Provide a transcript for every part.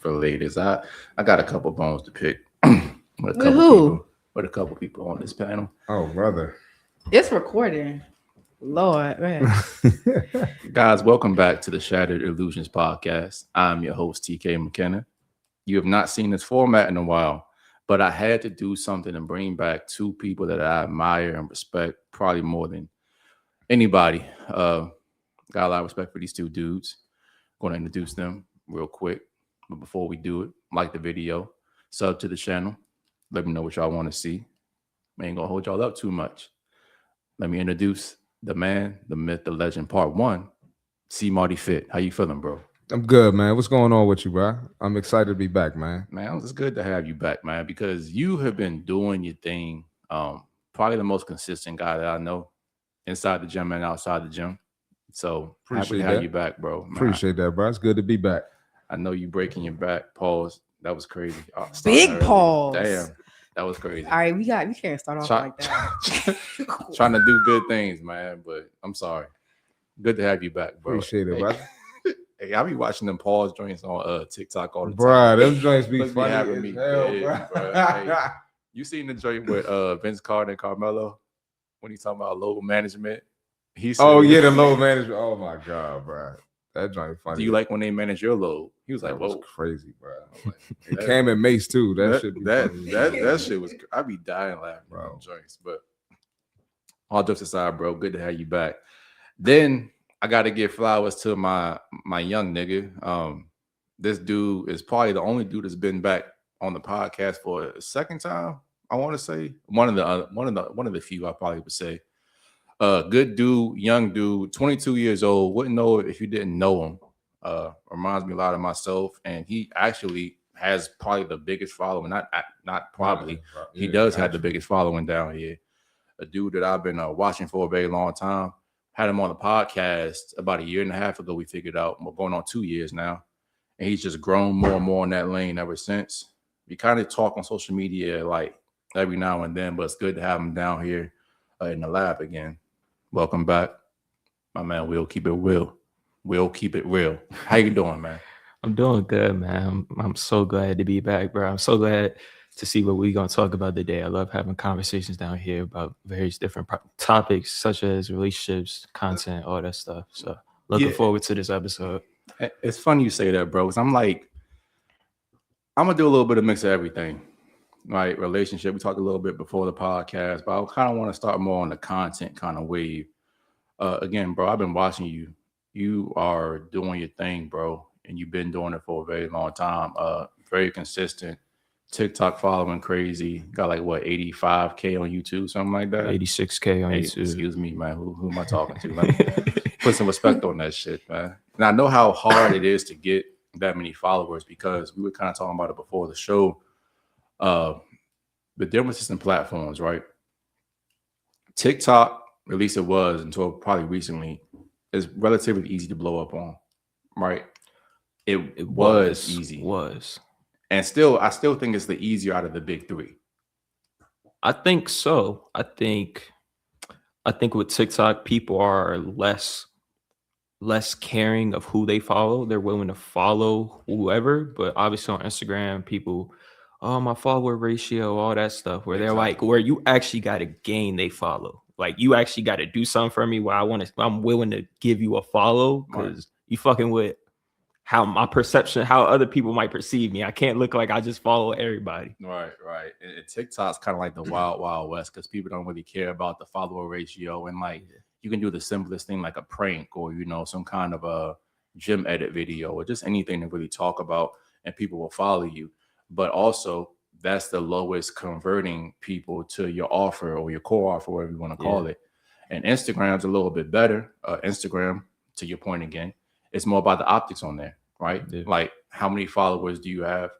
for ladies. I got a couple bones to pick with a With couple who? people on this panel. Oh, brother. It's recording. Lord, man. Guys, welcome back to the Shattered Illusions podcast. I'm your host, TK McKenna. You have not seen this format in a while, but I had to do something and bring back two people that I admire and respect, probably more than anybody. Got a lot of respect for these two dudes. Going to introduce them real quick. But before we do it, like the video, sub to the channel. Let me know what y'all want to see. I ain't going to hold y'all up too much. Let me introduce the man, the myth, the legend, part one, CmartyFit. How you feeling, bro? I'm good, man. What's going on with you, bro? I'm excited to be back, man. Man, it's good to have you back, man, because you have been doing your thing. Probably the most consistent guy that I know inside the gym and outside the gym. So happy to have you back, bro. Man, Appreciate that, bro. It's good to be back. I know you breaking your back. Pause. That was crazy. Big pause. Damn, that was crazy. All right, we can't start off like that. Trying to do good things, man, but I'm sorry. Good to have you back, bro. Appreciate it, brother. Hey, I be watching them pause joints on TikTok all the time. Bro, them joints be Look, funny having as me hell, dead, bro. Hey, you seen the joint with Vince Carter and Carmelo when he's talking about load management? He said, Oh, yeah, the load management. Oh, my God, bro. That joint funny. Do you like when they manage your load? He was like, that was whoa. crazy, bro. It came in Mace, too. That shit be funny. That shit was, I be dying laughing Bro. at them joints. But all jokes aside, bro, good to have you back. Then I got to give flowers to my young nigga. This dude is probably the only dude that's been back on the podcast for a second time. I want to say one of the few I probably would say. Good dude, young dude, 22 years old. Wouldn't know it if you didn't know him. Reminds me a lot of myself, and he actually has probably the biggest following. Not probably. He does have the biggest following down here. A dude that I've been watching for a very long time. Had him on the podcast about a year and a half ago. We figured out we're going on 2 years now, and he's just grown more and more in that lane ever since. We kind of talk on social media like every now and then, but it's good to have him down here in the lab again. Welcome back, my man. We'll keep it real. We'll keep it real. How you doing, man? I'm doing good, man. I'm so glad to be back, bro. I'm so glad to see what we're going to talk about today. I love having conversations down here about various different topics, such as relationships, content, all that stuff. So looking forward to this episode. It's funny you say that, bro, because I'm going to do a little bit of mix of everything. Right, relationship. We talked a little bit before the podcast, but I kind of want to start more on the content kind of wave. Again, bro, I've been watching you. You are doing your thing, bro, and you've been doing it for a very long time. Very consistent. TikTok following crazy. Got like what 85K on YouTube, something like that. 86K on YouTube. Excuse me, man. Who am I talking to? Let me put some respect on that shit, man. And I know how hard it is to get that many followers because we were kind of talking about it before the show. The differences in platforms, right? TikTok, at least it was until probably recently, is relatively easy to blow up on, right? It was easy. And I still think it's the easier out of the big three. I think so. I think with TikTok, people are less caring of who they follow. They're willing to follow whoever, but obviously on Instagram, people, oh, my follower ratio, all that stuff, where they're like, where you actually got to gain they follow. Like you actually got to do something for me where I'm willing to give you a follow because you fucking with how my perception, how other people might perceive me. I can't look like I just follow everybody. Right. And TikTok's kind of like the wild, wild west because people don't really care about the follower ratio. And like you can do the simplest thing like a prank or, some kind of a gym edit video or just anything to really talk about and people will follow you. But also that's the lowest converting people to your offer or your core offer, whatever you want to call it. And Instagram's a little bit better. Instagram, to your point again, it's more about the optics on there, right? Yeah. Like how many followers do you have?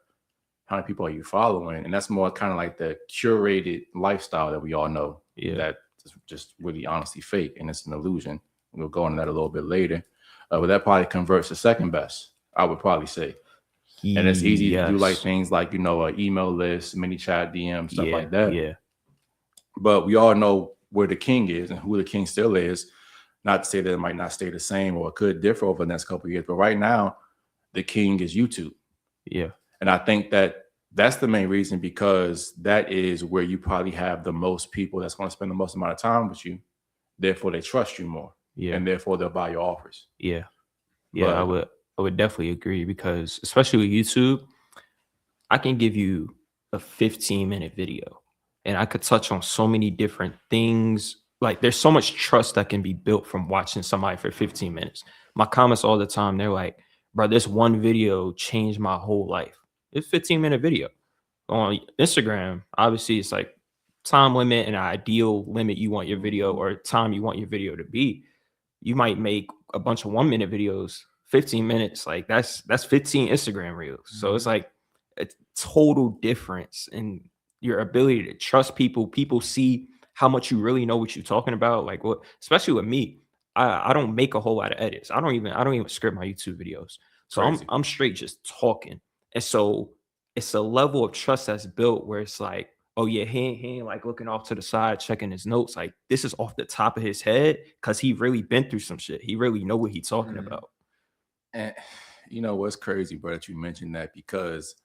How many people are you following? And that's more kind of like the curated lifestyle that we all know that is just really honestly fake and it's an illusion. We'll go into that a little bit later. But that probably converts to second best, I would probably say. And it's easy to do like things like, an email list, mini chat, DM, stuff like that. Yeah. But we all know where the king is and who the king still is. Not to say that it might not stay the same or it could differ over the next couple of years. But right now, the king is YouTube. Yeah. And I think that that's the main reason, because that is where you probably have the most people that's going to spend the most amount of time with you. Therefore, they trust you more. Yeah. And therefore, they'll buy your offers. Yeah. But I would definitely agree, because especially with YouTube, I can give you a 15-minute video and I could touch on so many different things. Like, there's so much trust that can be built from watching somebody for 15 minutes. My comments all the time, they're like, bro, this one video changed my whole life. It's a 15-minute video. On Instagram, obviously, it's like time limit and ideal limit you want your video, or time you want your video to be. You might make a bunch of 1-minute videos, 15 minutes. Like, that's 15 Instagram reels. So it's like a total difference in your ability to trust people. People see how much you really know what you're talking about. Like, what, especially with me, I don't make a whole lot of edits. I don't even script my YouTube videos. So I'm straight just talking. And so it's a level of trust that's built where it's like, oh yeah, he ain't like looking off to the side, checking his notes. Like, this is off the top of his head, because he really been through some shit. He really know what he's talking about. And you know what's crazy, bro, that you mentioned that, because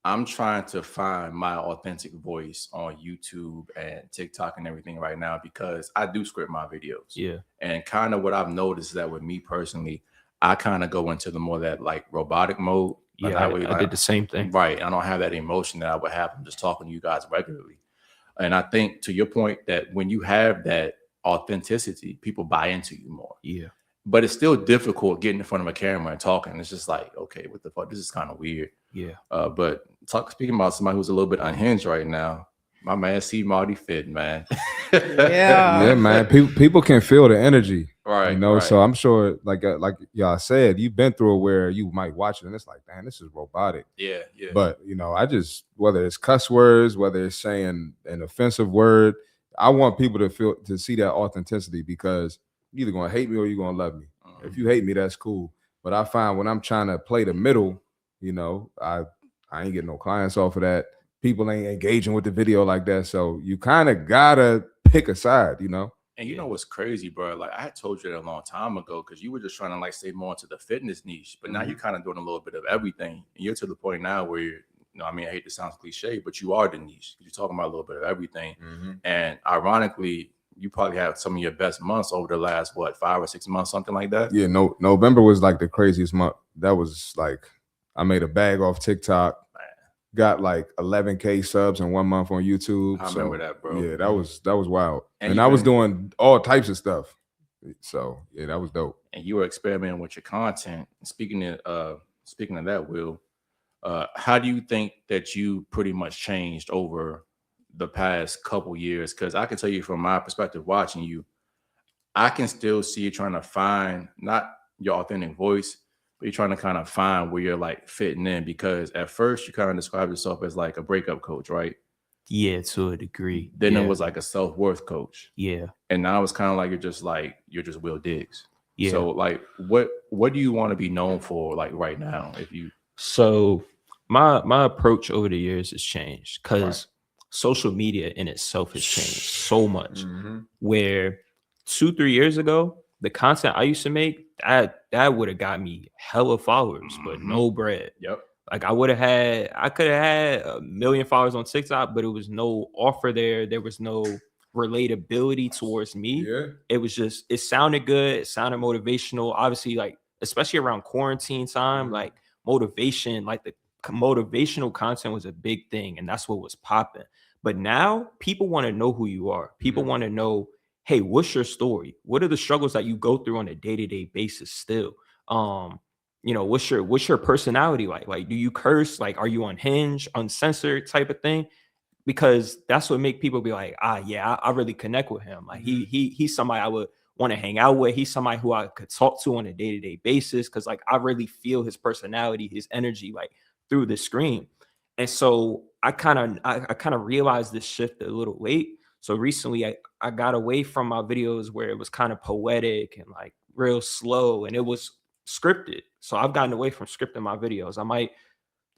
I'm trying to find my authentic voice on YouTube and TikTok and everything right now, because I do script my videos. Yeah. And kind of what I've noticed is that with me personally, I kind of go into the more that like robotic mode. Yeah, Like, I did the same thing. Right. I don't have that emotion that I would have from just talking to you guys regularly. And I think, to your point, that when you have that authenticity, people buy into you more. Yeah. But it's still difficult getting in front of a camera and talking. It's just like, okay, what the fuck? This is kind of weird. Yeah. But speaking about somebody who's a little bit unhinged right now, my man CmartyFit, man. Yeah, man. People can feel the energy, right? You know, right. so I'm sure, like y'all said, you've been through it where you might watch it and it's like, man, this is robotic. Yeah. But you know, I just, whether it's cuss words, whether it's saying an offensive word, I want people to see that authenticity, because you're either gonna hate me or you're gonna love me. If you hate me, that's cool. But I find when I'm trying to play the middle, you know, I ain't getting no clients off of that. People ain't engaging with the video like that. So you kind of gotta pick a side, you know. And you know what's crazy, bro? Like, I had told you that a long time ago, because you were just trying to like stay more into the fitness niche, but now you're kind of doing a little bit of everything. And you're to the point now where you're, you know, I mean, I hate to sound cliche, but you are the niche. You're talking about a little bit of everything. And ironically, you probably have some of your best months over the last, 5 or 6 months, something like that. Yeah, November was like the craziest month. That was like, I made a bag off TikTok. Got like 11K subs in 1 month on YouTube. I remember that, bro. Yeah, that was wild. And I was doing all types of stuff. So yeah, that was dope. And you were experimenting with your content. Speaking of that, Will, how do you think that you pretty much changed over the past couple years? Because I can tell you from my perspective, watching you, I can still see you trying to find not your authentic voice, but you're trying to kind of find where you're like fitting in. Because at first you kind of described yourself as like a breakup coach, right? Yeah, to a degree. Then it was like a self-worth coach. Yeah. And now it's kind of like you're just Will Diggs. Yeah. So like what do you want to be known for, like right now? So my approach over the years has changed, because social media in itself has changed so much. Where 2-3 years ago, the content I used to make, that would have got me hella followers, but no bread. Yep. Like, I could have had 1 million followers on TikTok, but it was no offer there. There was no relatability towards me. Yeah. It was just, it sounded good. It sounded motivational. Obviously, like, especially around quarantine time, like motivation, like the motivational content was a big thing. And that's what was popping. But now people want to know who you are. People want to know, hey, what's your story? What are the struggles that you go through on a day-to-day basis still? You know, what's your personality like? Like, do you curse? Like, are you unhinged, uncensored type of thing? Because that's what make people be like, yeah, I really connect with him. Like, he's somebody I would want to hang out with. He's somebody who I could talk to on a day-to-day basis, because like I really feel his personality, his energy, like through the screen. And so I kind of realized this shift a little late. So recently I got away from my videos where it was kind of poetic and like real slow and it was scripted. So I've gotten away from scripting my videos. I might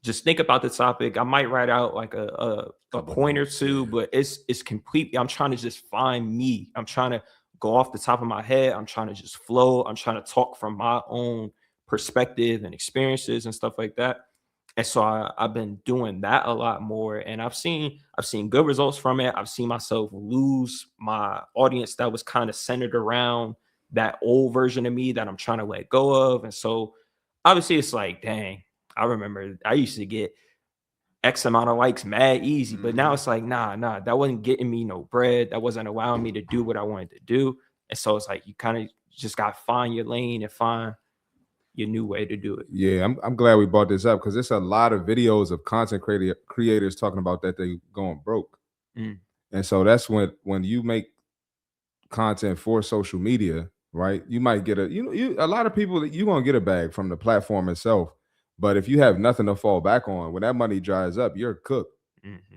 just think about the topic. I might write out like a point or two, but it's completely, I'm trying to just find me. I'm trying to go off the top of my head. I'm trying to just flow. I'm trying to talk from my own perspective and experiences and stuff like that. And so I've been doing that a lot more, and I've seen good results from it. I've seen myself lose my audience that was kind of centered around that old version of me that I'm trying to let go of. And so obviously it's like, dang, I remember I used to get X amount of likes mad easy, but now it's like, nah, that wasn't getting me no bread. That wasn't allowing me to do what I wanted to do. And so it's like, you kind of just got to find your lane and find your new way to do it. Yeah, I'm glad we brought this up because there's a lot of videos of content creators talking about that they going broke. And so that's when you make content for social media, right? You might get a lot of people that you're gonna get a bag from the platform itself. But if you have nothing to fall back on, when that money dries up, you're cooked.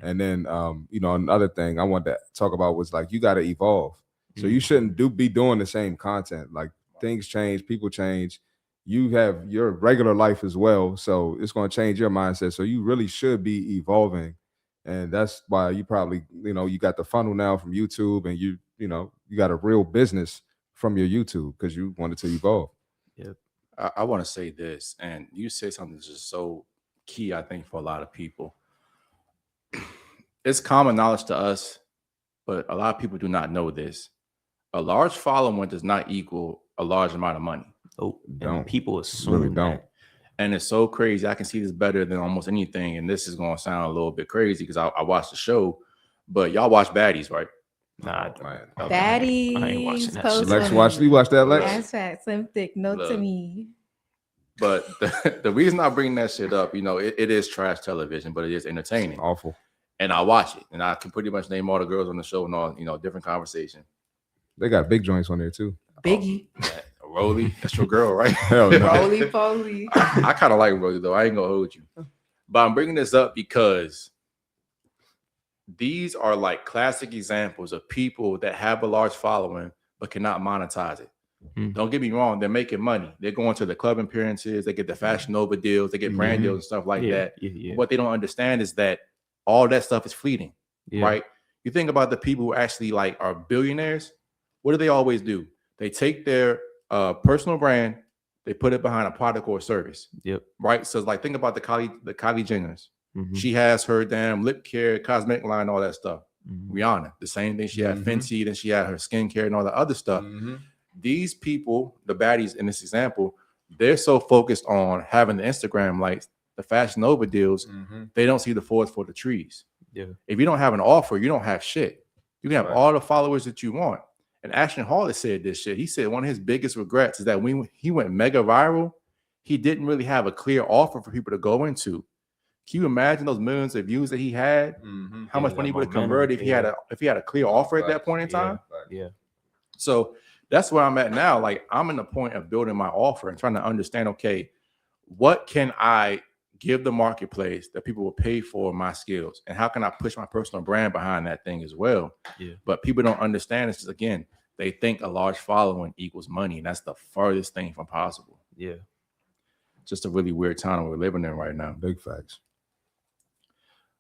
And then another thing I wanted to talk about was like you got to evolve. So you shouldn't be doing the same content. Like things change, people change. You have your regular life as well, so it's going to change your mindset. So you really should be evolving, and that's why you probably you got the funnel now from YouTube, and you got a real business from your YouTube because you wanted to evolve. Yep. I want to say this, and you say something that's just so key, I think, for a lot of people. It's common knowledge to us, but a lot of people do not know this. A large following does not equal a large amount of money. Oh, Don't. People assume Really don't. that. And it's so crazy. I can see this better than almost anything. And this is going to sound a little bit crazy because I watched the show, but y'all watch Baddies, right? Nah, Man. Baddies. I ain't watching that post shit. Lex, women. you watch that, Lex? That's right. Slim thick. Note to Look. me. But the reason I bring that shit up, it is trash television, but it is entertaining. Awful. And I watch it. And I can pretty much name all the girls on the show and all, different conversation. They got big joints on there too. Biggie. Rolly, that's your girl, right? Hell no. Roly poly. I kind of like Rolly, though. I ain't going to hold you. But I'm bringing this up because these are like classic examples of people that have a large following but cannot monetize it. Don't get me wrong. They're making money. They're going to the club appearances. They get the Fashion Nova deals. They get brand deals and stuff like that. Yeah. What they don't understand is that all that stuff is fleeting, Yeah. right? You think about the people who actually are billionaires. What do they always do? They take their personal brand, they put it behind a product or a service. Yep. Right. So it's like, think about the Kylie Jenners. Mhm. She has her damn lip care, cosmetic line, all that stuff. Mhm. Rihanna, the same thing. She had Fenty, then she had her skincare and all that other stuff. These people, the baddies in this example, they're so focused on having the Instagram likes, the Fashion Nova deals, they don't see the forest for the trees. Yeah. If you don't have an offer, you don't have shit. You can have all the followers that you want. And Ashton Hall has said this shit. He said one of his biggest regrets is that when he went mega viral, he didn't really have a clear offer for people to go into. Can you imagine those millions of views that he had? How much money he would have converted if he had a clear offer at that point in time? Yeah. So that's where I'm at now. Like, I'm in the point of building my offer and trying to understand, okay, what can I give the marketplace that people will pay for my skills? And how can I push my personal brand behind that thing as well? Yeah. But people don't understand this. Again, they think a large following equals money. And that's the furthest thing from possible. Yeah. Just a really weird time we're living in right now. Big facts.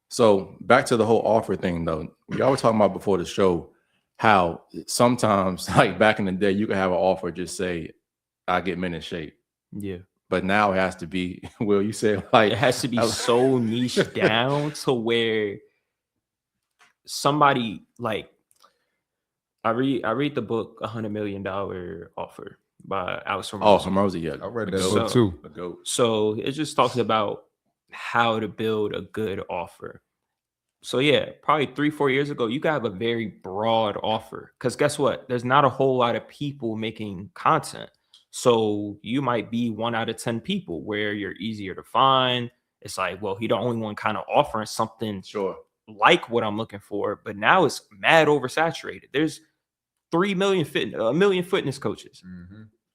So back to the whole offer thing, though. Y'all were talking about before the show how sometimes, like back in the day, you could have an offer just say, I get men in shape. Yeah. But now it has to be, Will, you said like it has to be so niche down to where somebody like I read the book $100 Million Offer by Alex Hormozy. Oh, Hormozy, yeah. I read that book too. So it just talks about how to build a good offer. So yeah, probably 3-4 years ago, you could have a very broad offer because guess what? There's not a whole lot of people making content. So you might be 1 out of 10 people where you're easier to find. It's like, well, he the only one kind of offering something like what I'm looking for. But now it's mad oversaturated. There's 1 million fitness coaches,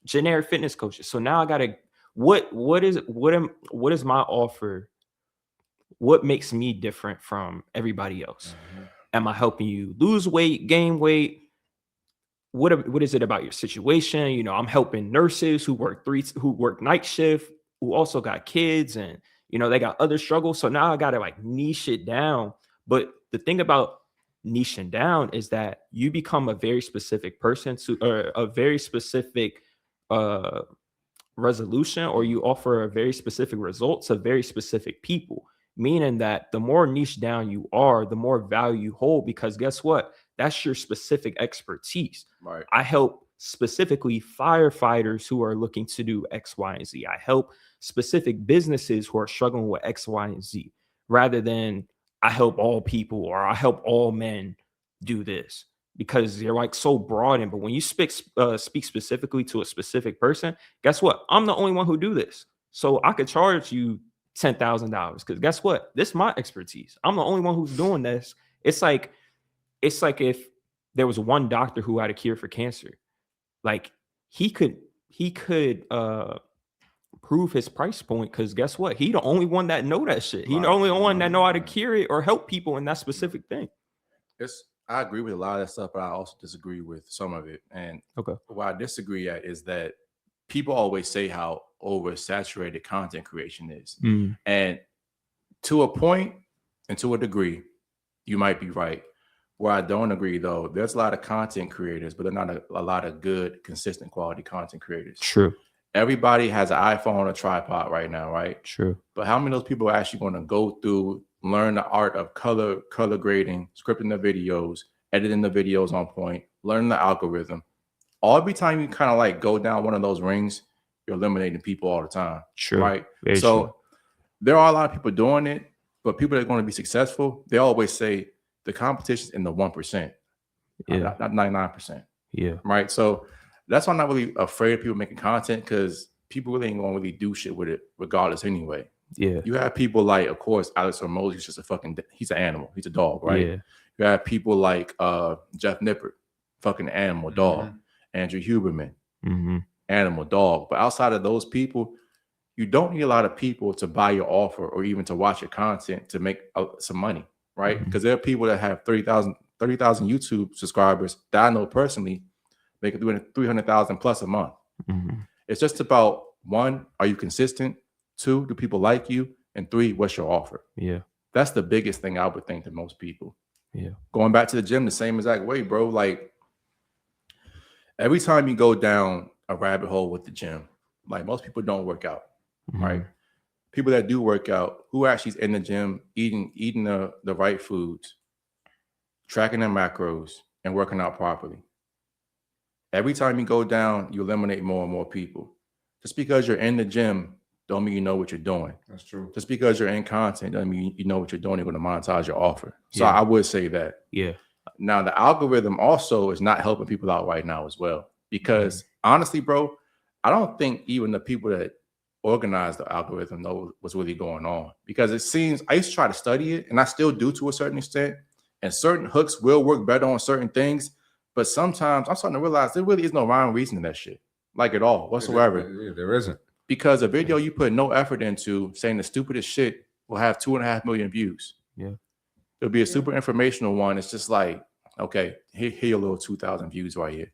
generic fitness coaches. So now I gotta what is my offer? What makes me different from everybody else? Am I helping you lose weight, gain weight? What is it about your situation? You know, I'm helping nurses who work night shift, who also got kids and, you know, they got other struggles. So now I got to like niche it down. But the thing about niching down is that you become a very specific person or a very specific resolution or you offer a very specific result to very specific people, meaning that the more niche down you are, the more value you hold, because guess what? That's your specific expertise. Right. I help specifically firefighters who are looking to do X, Y, and Z. I help specific businesses who are struggling with X, Y, and Z, rather than I help all people or I help all men do this, because they're like so broad. But when you speak specifically to a specific person, guess what? I'm the only one who do this. So I could charge you $10,000 because guess what? This is my expertise. I'm the only one who's doing this. It's like if there was one doctor who had a cure for cancer, like he could prove his price point, because guess what? He the only one that know that shit. He the only one that know how to cure it or help people in that specific thing. I agree with a lot of that stuff, but I also disagree with some of it. And what I disagree at is that people always say how oversaturated content creation is. And to a point and to a degree, you might be right. Where I don't agree, though, there's a lot of content creators, but they're not a lot of good, consistent quality content creators. True. Everybody has an iPhone on a tripod right now, right? True. But how many of those people are actually going to go through, learn the art of color grading, scripting the videos, editing the videos on point, learning the algorithm? Every time you kind of like go down one of those rings, you're eliminating people all the time. True. Right? Very so true. There are a lot of people doing it, but people that are going to be successful, they always say the competition's in the 1%, not 99%. Yeah. Right? So that's why I'm not really afraid of people making content, because people really ain't going to really do shit with it regardless anyway. Yeah. You have people like, of course, Alex Hormozy, he's just he's an animal. He's a dog, right? Yeah. You have people like Jeff Nippert, fucking animal, dog. Andrew Huberman, animal, dog. But outside of those people, you don't need a lot of people to buy your offer or even to watch your content to make some money, right? Because there are people that have 30,000 YouTube subscribers that I know personally, making 300,000 plus a month. It's just about, one, are you consistent? Two, do people like you? And three, what's your offer? Yeah. That's the biggest thing I would think to most people. Yeah. Going back to the gym the same exact way, bro. Like every time you go down a rabbit hole with the gym, like most people don't work out, right? People that do work out, who actually is in the gym, eating the right foods, tracking their macros, and working out properly. Every time you go down, you eliminate more and more people. Just because you're in the gym don't mean you know what you're doing. That's true. Just because you're in content doesn't mean you know what you're doing. You're going to monetize your offer. So I would say that. Yeah. Now, the algorithm also is not helping people out right now as well. Because honestly, bro, I don't think even the people that organized the algorithm know what's really going on. Because it seems, I used to try to study it, and I still do to a certain extent. And certain hooks will work better on certain things. But sometimes I'm starting to realize there really is no rhyme or reason in that shit. Like at all, whatsoever. There isn't. Because a video you put no effort into, saying the stupidest shit, will have 2.5 million views. Yeah. It'll be a super informational one. It's just like, okay, here your little 2,000 views right here.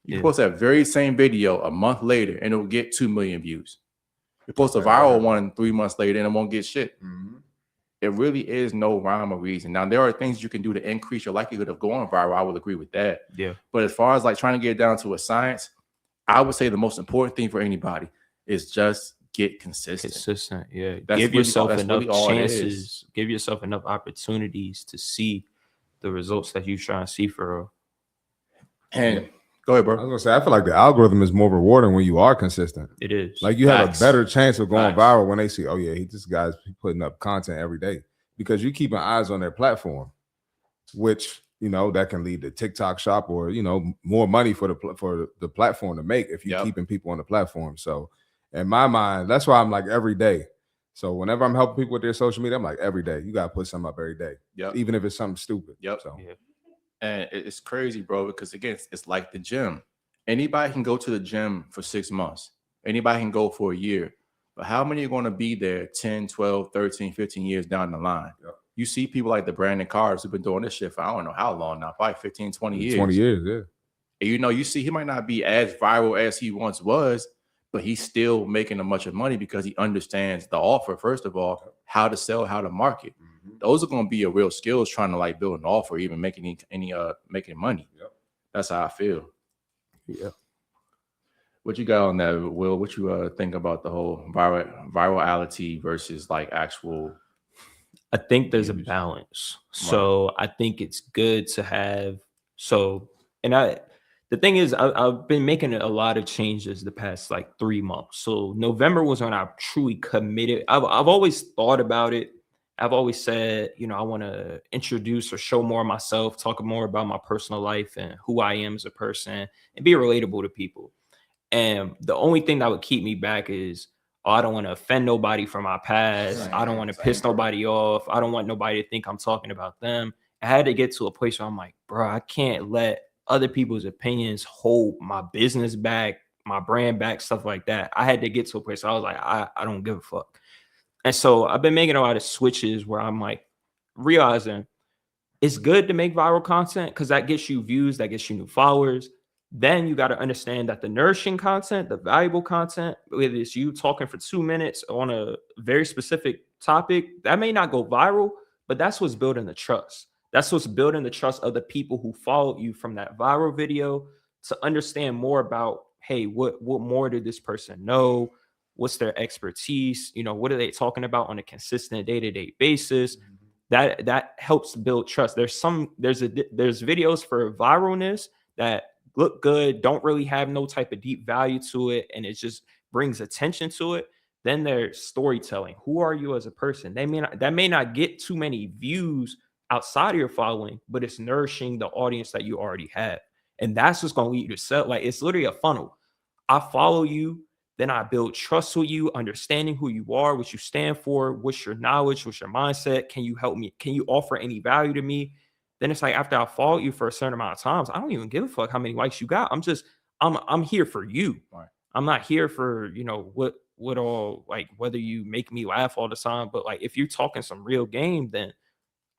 You post that very same video a month later and it will get 2 million views. You post a viral one 3 months later and it won't get shit. It really is no rhyme or reason. Now, there are things you can do to increase your likelihood of going viral. I will agree with that. Yeah. But as far as like trying to get it down to a science, I would say the most important thing for anybody is just get consistent. Yeah. That's give yourself that's enough really all it is. chances. Give yourself enough opportunities to see the results that you're trying to see for. And go ahead, I was bro. gonna say, I feel like the algorithm is more rewarding when you are consistent. It is. Like you have Facts. a better chance of going Facts. viral when they see, oh yeah, this guy's putting up content every day, because you keeping eyes on their platform, which that can lead to TikTok shop or more money for the platform to make if you're keeping people on the platform. So in my mind, that's why I'm like every day. So whenever I'm helping people with their social media, I'm like every day you gotta put something up every day, even if it's something stupid. So. And it's crazy, bro, because again, it's like the gym. Anybody can go to the gym for 6 months. Anybody can go for a year. But how many are going to be there 10, 12, 13, 15 years down the line? You see people like the Brandon Cars who've been doing this shit for I don't know how long now, probably 15, 20 years. 20 years, yeah. And you see he might not be as viral as he once was, but he's still making a bunch of money because he understands the offer, first of all, how to sell, how to market. Those are going to be your real skills trying to like build an offer, even making any making money. That's how I feel. Yeah. What you got on that, Will? What you think about the whole virality versus like actual? I think there's a Views. balance. So I think it's good to have the thing is I've been making a lot of changes the past like 3 months. So November was when I truly committed. I've always thought about it. I've always said, I want to introduce or show more of myself, talk more about my personal life and who I am as a person and be relatable to people. And the only thing that would keep me back is, I don't want to offend nobody from my past. I don't want to piss nobody off. I don't want nobody to think I'm talking about them. I had to get to a place where I'm like, bro, I can't let other people's opinions hold my business back, my brand back, stuff like that. I had to get to a place where I was like, I don't give a fuck. And so I've been making a lot of switches where I'm like realizing it's good to make viral content because that gets you views, that gets you new followers. Then you got to understand that the nourishing content, the valuable content, whether it's you talking for 2 minutes on a very specific topic, that may not go viral, but that's what's building the trust. That's what's building the trust of the people who followed you from that viral video to understand more about, hey, what more did this person know? What's their expertise? What are they talking about on a consistent day-to-day basis? That helps build trust. There's videos for viralness that look good, don't really have no type of deep value to it, and it just brings attention to it. Then there's storytelling. Who are you as a person? That may not get too many views outside of your following, but it's nourishing the audience that you already have. And that's what's going to lead you to sell. Like, it's literally a funnel. I follow you, then I build trust with you, understanding who you are, what you stand for, what's your knowledge, what's your mindset. Can you help me? Can you offer any value to me? Then it's like, after I follow you for a certain amount of times, I don't even give a fuck how many likes you got. I'm here for you. Right. I'm not here for, what all, like, whether you make me laugh all the time, but like, if you're talking some real game, then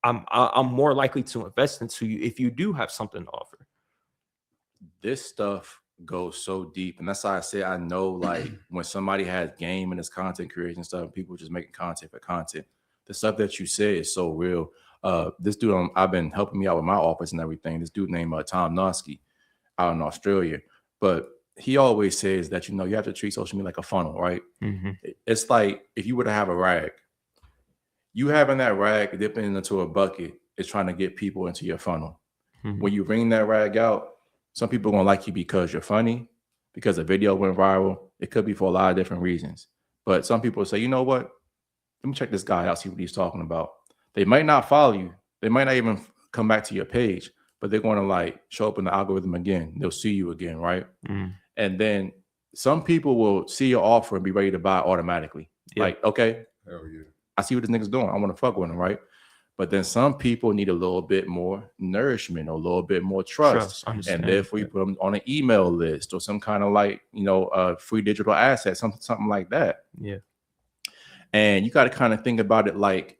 I'm more likely to invest into you if you do have something to offer. This stuff goes so deep, and that's why I say I know, like, when somebody has game and it's content creation stuff, people just making content for content. The stuff that you say is so real. This dude, I've been helping me out with my office and everything. This dude named Tom Nosky out in Australia, but he always says that you have to treat social media like a funnel, right? Mm-hmm. It's like if you were to have a rag, you having that rag dipping into a bucket is trying to get people into your funnel. Mm-hmm. When you bring that rag out, some people are gonna like you because you're funny, because the video went viral. It could be for a lot of different reasons. But some people say, you know what? Let me check this guy out, see what he's talking about. They might not follow you. They might not even come back to your page, but they're going to like show up in the algorithm again. They'll see you again, right? Mm. And then some people will see your offer and be ready to buy automatically. Yeah. Like, okay, Hell yeah. I see what this nigga's doing. I want to fuck with him, right? But then some people need a little bit more nourishment or a little bit more trust. And therefore you put them on an email list or some kind of like, free digital asset, something like that. Yeah. And you got to kind of think about it like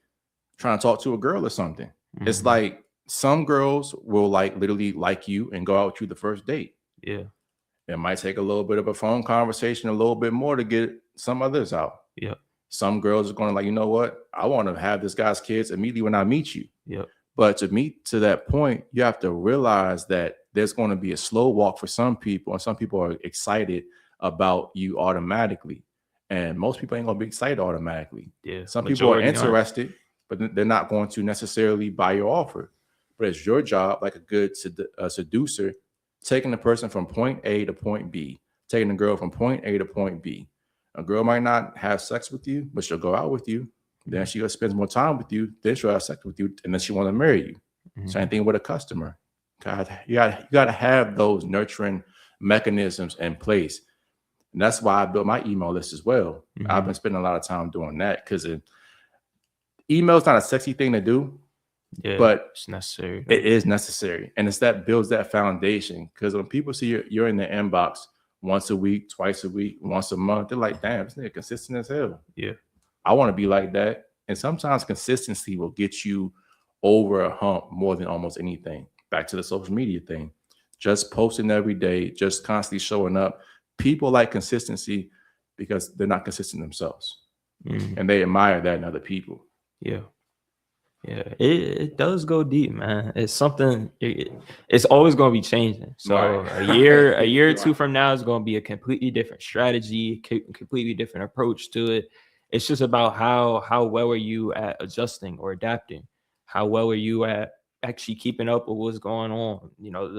trying to talk to a girl or something. Mm-hmm. It's like some girls will like literally like you and go out with you the first date. Yeah. It might take a little bit of a phone conversation, a little bit more to get some others out. Yeah. Some girls are going to like, you know what? I want to have this guy's kids immediately when I meet you. Yeah. But to meet to that point, you have to realize that there's going to be a slow walk for some people, and some people are excited about you automatically. And most people ain't going to be excited automatically. Yeah. Some people are interested, but they're not going to necessarily buy your offer. But it's your job, like a good seducer, taking the person from point A to point B, taking the girl from point A to point B. A girl might not have sex with you, but she'll go out with you. Then she'll spend more time with you. Then she'll have sex with you, and then she want to marry you. Mm-hmm. Same thing with a customer. You got to have those nurturing mechanisms in place. And that's why I built my email list as well. Mm-hmm. I've been spending a lot of time doing that because email is not a sexy thing to do, but it's necessary. It is necessary. And it's that builds that foundation. Because when people see you're in their inbox once a week, twice a week, once a month, they're like, damn, this nigga consistent as hell. Yeah. I want to be like that. And sometimes consistency will get you over a hump more than almost anything. Back to the social media thing. Just posting every day, just constantly showing up. People like consistency because they're not consistent themselves. Mm-hmm. And they admire that in other people. Yeah. Yeah, it does go deep, man. It's something. It's always going to be changing. So Right. a year or You're two right. from now is going to be a completely different strategy, completely different approach to it. It's just about how well are you at adjusting or adapting? How well are you at actually keeping up with what's going on? You know,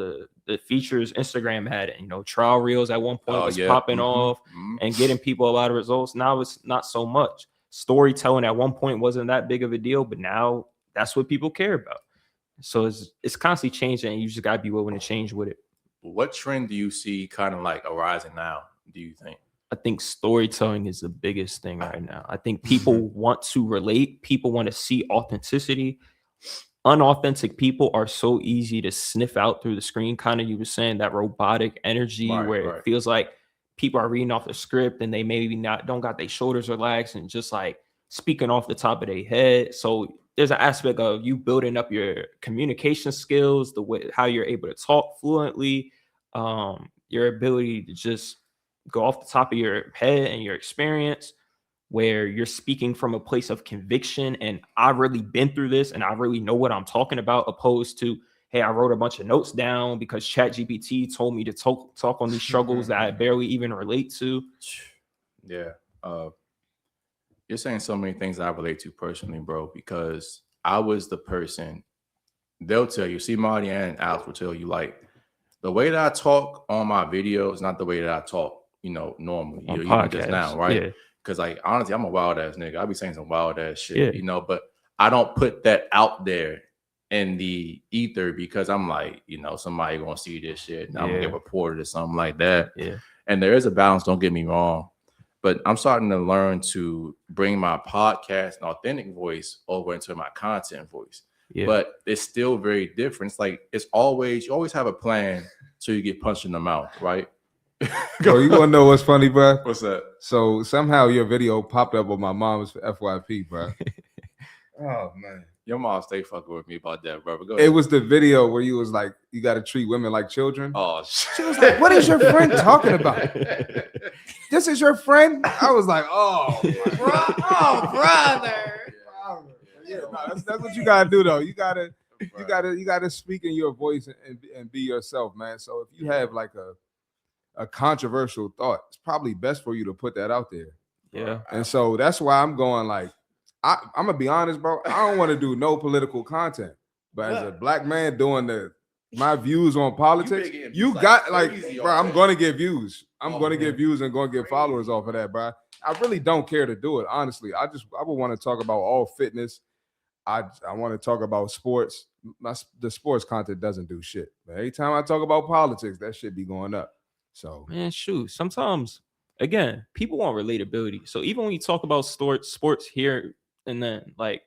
the features Instagram had, you know, trial reels at one point Oh was yeah. popping off and getting people a lot of results. Now it's not so much. Storytelling at one point wasn't that big of a deal, but now that's what people care about. So it's constantly changing, and you just gotta be willing to change with it. What trend do you see kind of like arising now? Do you think? I think storytelling is the biggest thing right now. I think people want to relate, people want to see authenticity. Unauthentic people are so easy to sniff out through the screen. Kind of, you were saying that robotic energy Right, where right. it feels like people are reading off the script and they maybe not don't got their shoulders relaxed and just like speaking off the top of their head. So there's an aspect of you building up your communication skills, the way how you're able to talk fluently, your ability to just go off the top of your head and your experience, where you're speaking from a place of conviction and I've really been through this and I really know what I'm talking about, opposed to, hey, I wrote a bunch of notes down because ChatGPT told me to talk on these struggles that I barely even relate to. Yeah. You're saying so many things I relate to personally, bro, because I was the person, they'll tell you, see, Marty and Alex will tell you, like, the way that I talk on my video is not the way that I talk, normally, On even just now, podcasts. right? Yeah. Because, like, honestly, I'm a wild ass nigga. I be saying some wild ass shit, Yeah. but I don't put that out there in the ether because I'm like, somebody gonna see this shit and I'm gonna get Yeah. reported or something like that. Yeah. And there is a balance, don't get me wrong. But I'm starting to learn to bring my podcast and authentic voice over into my content voice. Yeah. But it's still very different. It's like you always have a plan till you get punched in the mouth, right? Bro, you wanna know what's funny, bro? What's that? So somehow your video popped up on my mom's FYP, bro. Oh man. Your mom stay fucking with me about that, bro. But go It ahead. was the video where you was like, you got to treat women like children. Oh, She was like, what is your friend talking about? This is your friend? I was like, oh, brother. Yeah, no, that's what you gotta do though. You gotta speak in your voice and be yourself, man. So if you have like a controversial thought, it's probably best for you to put that out there. Yeah. And so that's why I'm going like, I'm gonna be honest, bro. I don't want to do no political content, but as a black man doing my views on politics, you got like, bro, I'm gonna get views. I'm gonna get views and gonna get followers off of that, bro. I really don't care to do it, honestly. I would want to talk about all fitness. I want to talk about sports. The sports content doesn't do shit. But every time I talk about politics, that shit be going up. So Man, shoot. Sometimes, again, people want relatability. So even when you talk about sports here and then, like,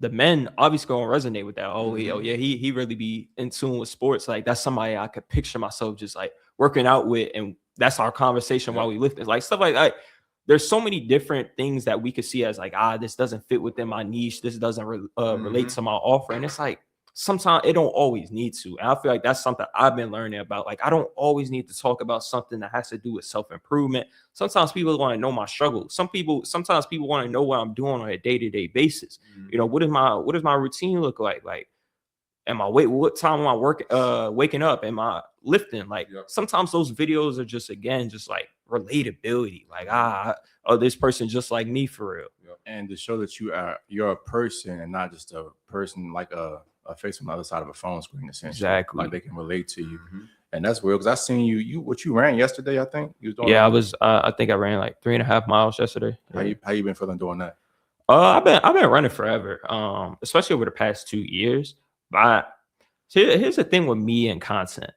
the men obviously gonna resonate with that. Oh, he really be in tune with sports. Like, that's somebody I could picture myself just like working out with, and that's our conversation while we lift it. Like stuff like that. There's so many different things that we could see as like, this doesn't fit within my niche. This doesn't relate to my offer. And it's like, sometimes it don't always need to. And I feel like that's something I've been learning about. Like, I don't always need to talk about something that has to do with self-improvement. Sometimes people want to know my struggles. Sometimes people want to know what I'm doing on a day-to-day basis. What does my routine look like? Like, what time am I waking up? Am I lifting? Like, sometimes those videos are just like relatability. Like, this person just like me for real. And to show that you're a person and not just a person like a face on the other side of a phone screen, essentially. Exactly. Like they can relate to you. And that's real, because I seen you ran yesterday, I think. You was doing I think I ran like 3.5 miles yesterday. Yeah. How you been feeling doing that? I've been running forever, especially over the past 2 years. But here's the thing with me and content.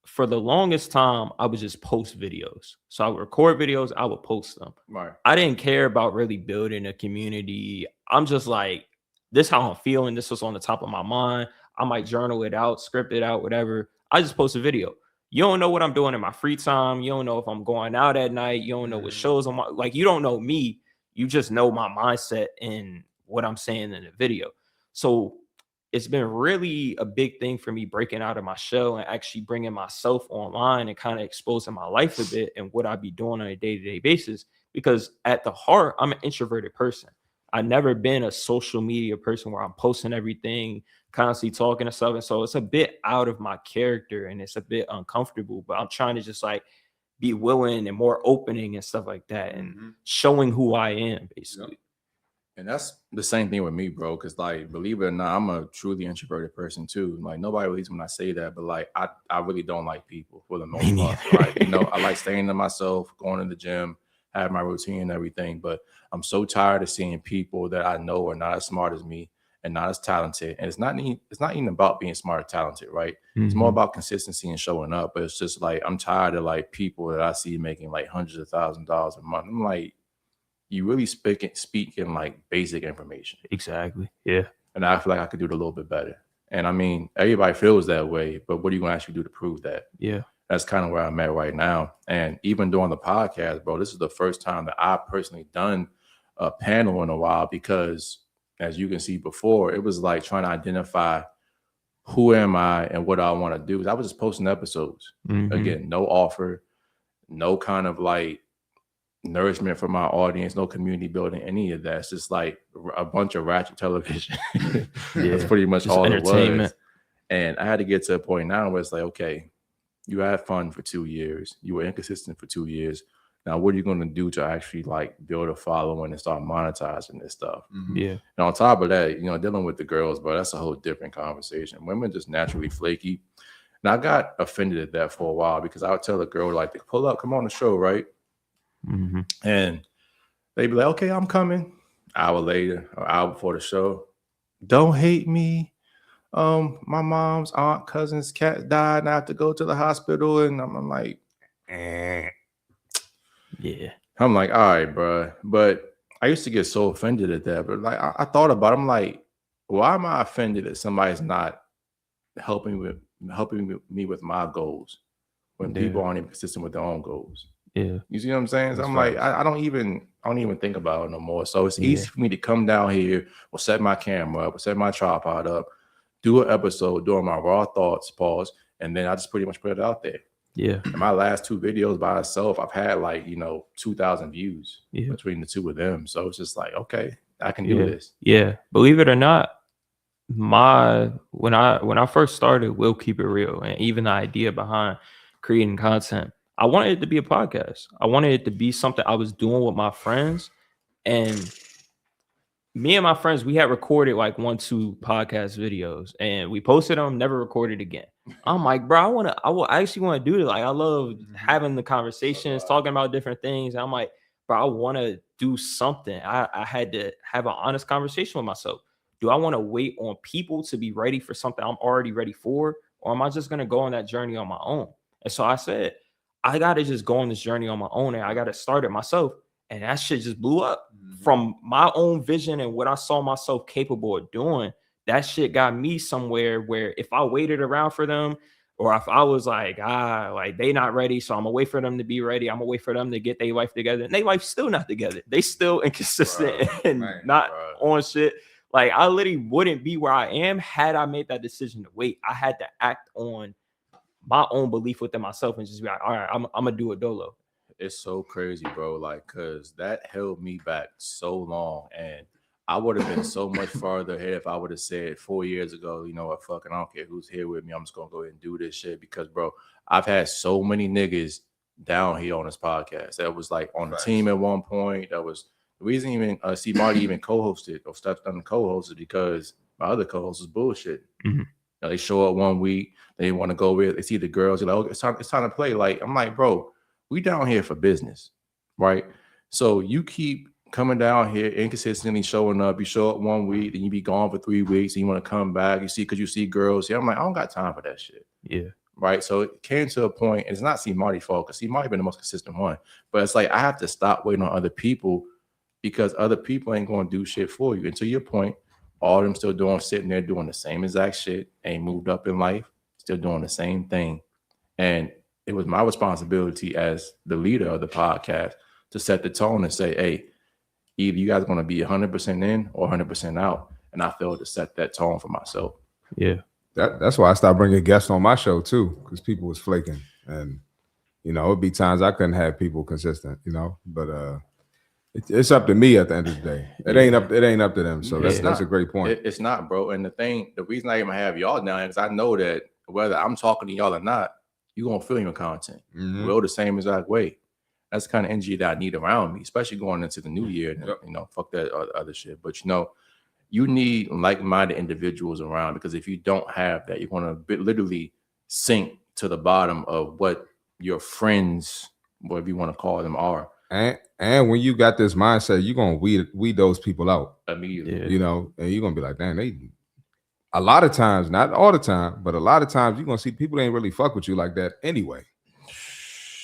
For the longest time, I would just post videos. So I would record videos, I would post them. Right. I didn't care about really building a community. I'm just like, this is how I'm feeling. This was on the top of my mind. I might journal it out, script it out, whatever. I just post a video. You don't know what I'm doing in my free time. You don't know if I'm going out at night. You don't know what shows I'm like. You don't know me. You just know my mindset and what I'm saying in the video. So it's been really a big thing for me breaking out of my shell and actually bringing myself online and kind of exposing my life a bit and what I be doing on a day-to-day basis. Because at the heart, I'm an introverted person. I've never been a social media person where I'm posting everything, constantly talking and stuff. And so it's a bit out of my character and it's a bit uncomfortable, but I'm trying to just like be willing and more opening and stuff like that and showing who I am, basically. And that's the same thing with me, bro. Because, like, believe it or not, I'm a truly introverted person too. Like, nobody believes when I say that, but like, I really don't like people for the most part. Like, you know, I like staying to myself, going to the gym, have my routine and everything. But I'm so tired of seeing people that I know are not as smart as me and not as talented. And it's not even about being smart or talented, right? It's more about consistency and showing up. But it's just like I'm tired of like people that I see making like hundreds of $1,000s a month. I'm like, you really speak in like basic information. Exactly. Yeah. And I feel like I could do it a little bit better. And I mean, everybody feels that way, but what are you going to actually do to prove that? Yeah. That's kind of where I'm at right now. And even during the podcast, bro, this is the first time that I've personally done a panel in a while because, as you can see before, it was like trying to identify who am I and what I want to do. I was just posting episodes. Again, no offer, no kind of like nourishment for my audience, no community building, any of that. It's just like a bunch of ratchet television. That's pretty much just all entertainment. it was. And I had to get to a point now where it's like, okay, you had fun for 2 years. You were inconsistent for 2 years. Now, what are you going to do to actually like build a following and start monetizing this stuff? Yeah. And on top of that, you know, dealing with the girls, but that's a whole different conversation. Women just naturally flaky. And I got offended at that for a while because I would tell a girl like, pull up, come on the show, right? And they'd be like, okay, I'm coming. Hour later or hour before the show. Don't hate me. My mom's aunt, cousin's cat died and I have to go to the hospital. And I'm like, Yeah. I'm like, all right, bro. But I used to get so offended at that. But like I thought about it. I'm like, why am I offended that somebody's not helping me with my goals when people aren't even consistent with their own goals? Yeah. You see what I'm saying? So I'm like, I don't even think about it no more. So it's easy for me to come down here or set my camera up or set my tripod up, do an episode doing my raw thoughts, pause, and then I just pretty much put it out there. Yeah. And my last 2 videos by itself, I've had like, 2,000 views between the 2 of them. So it's just like, okay, I can do this. Yeah. Believe it or not, when I first started Will Keep It Real and even the idea behind creating content, I wanted it to be a podcast. I wanted it to be something I was doing with my friends. And me and my friends, we had recorded like 1-2 podcast videos and we posted them, never recorded again. I'm like, bro, I actually want to do this. Like, I love having the conversations, talking about different things. And I'm like, bro, I want to do something. I had to have an honest conversation with myself. Do I want to wait on people to be ready for something I'm already ready for? Or am I just going to go on that journey on my own? And so I said, I got to just go on this journey on my own and I got to start it myself. And that shit just blew up from my own vision and what I saw myself capable of doing. That shit got me somewhere where if I waited around for them or if I was like, like they not ready, so I'm gonna wait for them to be ready. I'm gonna wait for them to get their life together. And their life's still not together. They still inconsistent and not on shit. Like I literally wouldn't be where I am had I made that decision to wait. I had to act on my own belief within myself and just be like, all right, I'm gonna do it dolo. It's so crazy, bro. Like, cause that held me back so long, and I would have been so much farther ahead if I would have said 4 years ago, you know what, fucking, I don't care who's here with me. I'm just gonna go ahead and do this shit because, bro, I've had so many niggas down here on this podcast that was like on the team at one point. That was the reason even CmartyFit even co-hosted or stepped on the co-hosted because my other co-host was bullshit. You know, they show up 1 week, they want to go with, they see the girls, they're like, okay, it's time to play. Like, I'm like, bro, we down here for business, right? So you keep coming down here, inconsistently showing up. You show up 1 week, then you be gone for 3 weeks, and you want to come back. You see, because you see girls here. I'm like, I don't got time for that shit. Yeah. Right. So it came to a point, and it's not Marty's fault because Marty been the most consistent one. But it's like I have to stop waiting on other people because other people ain't going to do shit for you. And to your point, all of them still sitting there doing the same exact shit, ain't moved up in life, still doing the same thing. And it was my responsibility as the leader of the podcast to set the tone and say, hey, either you guys are going to be 100% in or 100% out. And I failed to set that tone for myself. Yeah. That's why I stopped bringing guests on my show too, because people was flaking. And, you know, it'd be times I couldn't have people consistent, you know, but It's up to me at the end of the day. It ain't up to them. So It's that's a not. great point. It's not, bro. And the reason I even have y'all down is I know that whether I'm talking to y'all or not, you're gonna feel your content. Mhm. We're the same exact way. That's the kind of energy that I need around me, especially going into the new year. And, you know, fuck that other shit. But you know, you need like-minded individuals around, because if you don't have that, you're gonna literally sink to the bottom of what your friends, whatever you want to call them, are. And when you got this mindset, you're gonna weed those people out Immediately. Yeah. you know, and you're gonna be like, damn, a lot of times, not all the time, but a lot of times you're gonna see people that ain't really fuck with you like that anyway.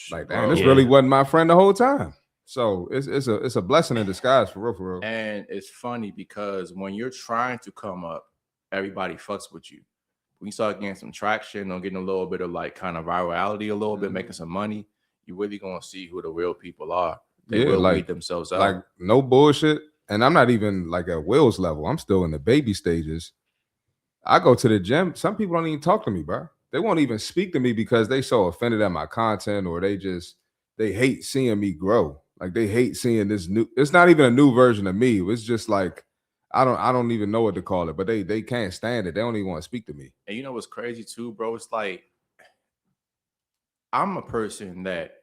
Like, damn, this really wasn't my friend the whole time. So it's a blessing in disguise, for real. And it's funny because when you're trying to come up, everybody fucks with you. When you start getting some traction or getting a little bit of like kind of virality, a little bit, making some money, you're really gonna see who the real people are. They will weed themselves out. Like, no bullshit. And I'm not even like at Will's level. I'm still in the baby stages. I go to the gym. Some people don't even talk to me, bro. They won't even speak to me because they so offended at my content, or they hate seeing me grow. Like, they hate seeing this new. It's not even a new version of me. It's just like, I don't even know what to call it, but they can't stand it. They don't even want to speak to me. And you know what's crazy too, bro? It's like, I'm a person that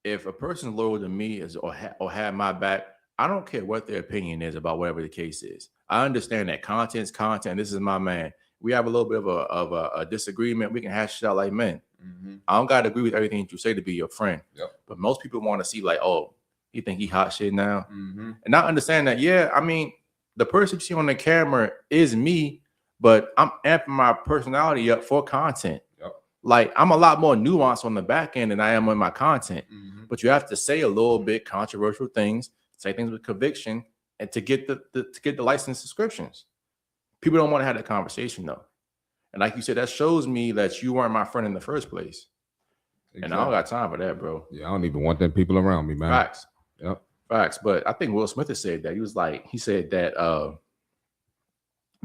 if a person's loyal to me or have my back, I don't care what their opinion is about whatever the case is. I understand that content's content. This is my man. We have a little bit of a disagreement. We can hash it out like men. Mm-hmm. I don't gotta agree with everything that you say to be your friend. Yep. But most people want to see like, oh, you think he hot shit now? Mm-hmm. And not understand that, yeah, I mean, the person you see on the camera is me, but I'm amping my personality up for content. Yep. Like, I'm a lot more nuanced on the back end than I am on my content. Mm-hmm. But you have to say a little bit controversial things, say things with conviction, and to get the license subscriptions. People don't want to have that conversation though. And like you said, that shows me that you weren't my friend in the first place. Exactly. And I don't got time for that, bro. Yeah, I don't even want them people around me, man. Facts. Yep. Facts. But I think Will Smith has said that. He said that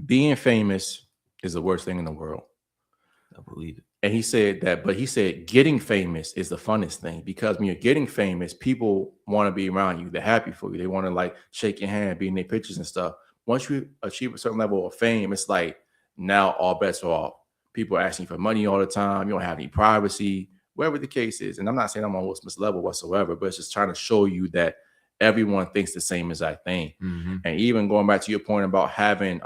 being famous is the worst thing in the world. I believe it. And he said that, but he said getting famous is the funnest thing, because when you're getting famous, people want to be around you. They're happy for you. They want to like shake your hand, be in their pictures and stuff. Once you achieve a certain level of fame, it's like now all bets are off. People are asking for money all the time. You don't have any privacy, whatever the case is. And I'm not saying I'm on Will Smith's level whatsoever, but it's just trying to show you that everyone thinks the same exact thing. Mm-hmm. And even going back to your point about having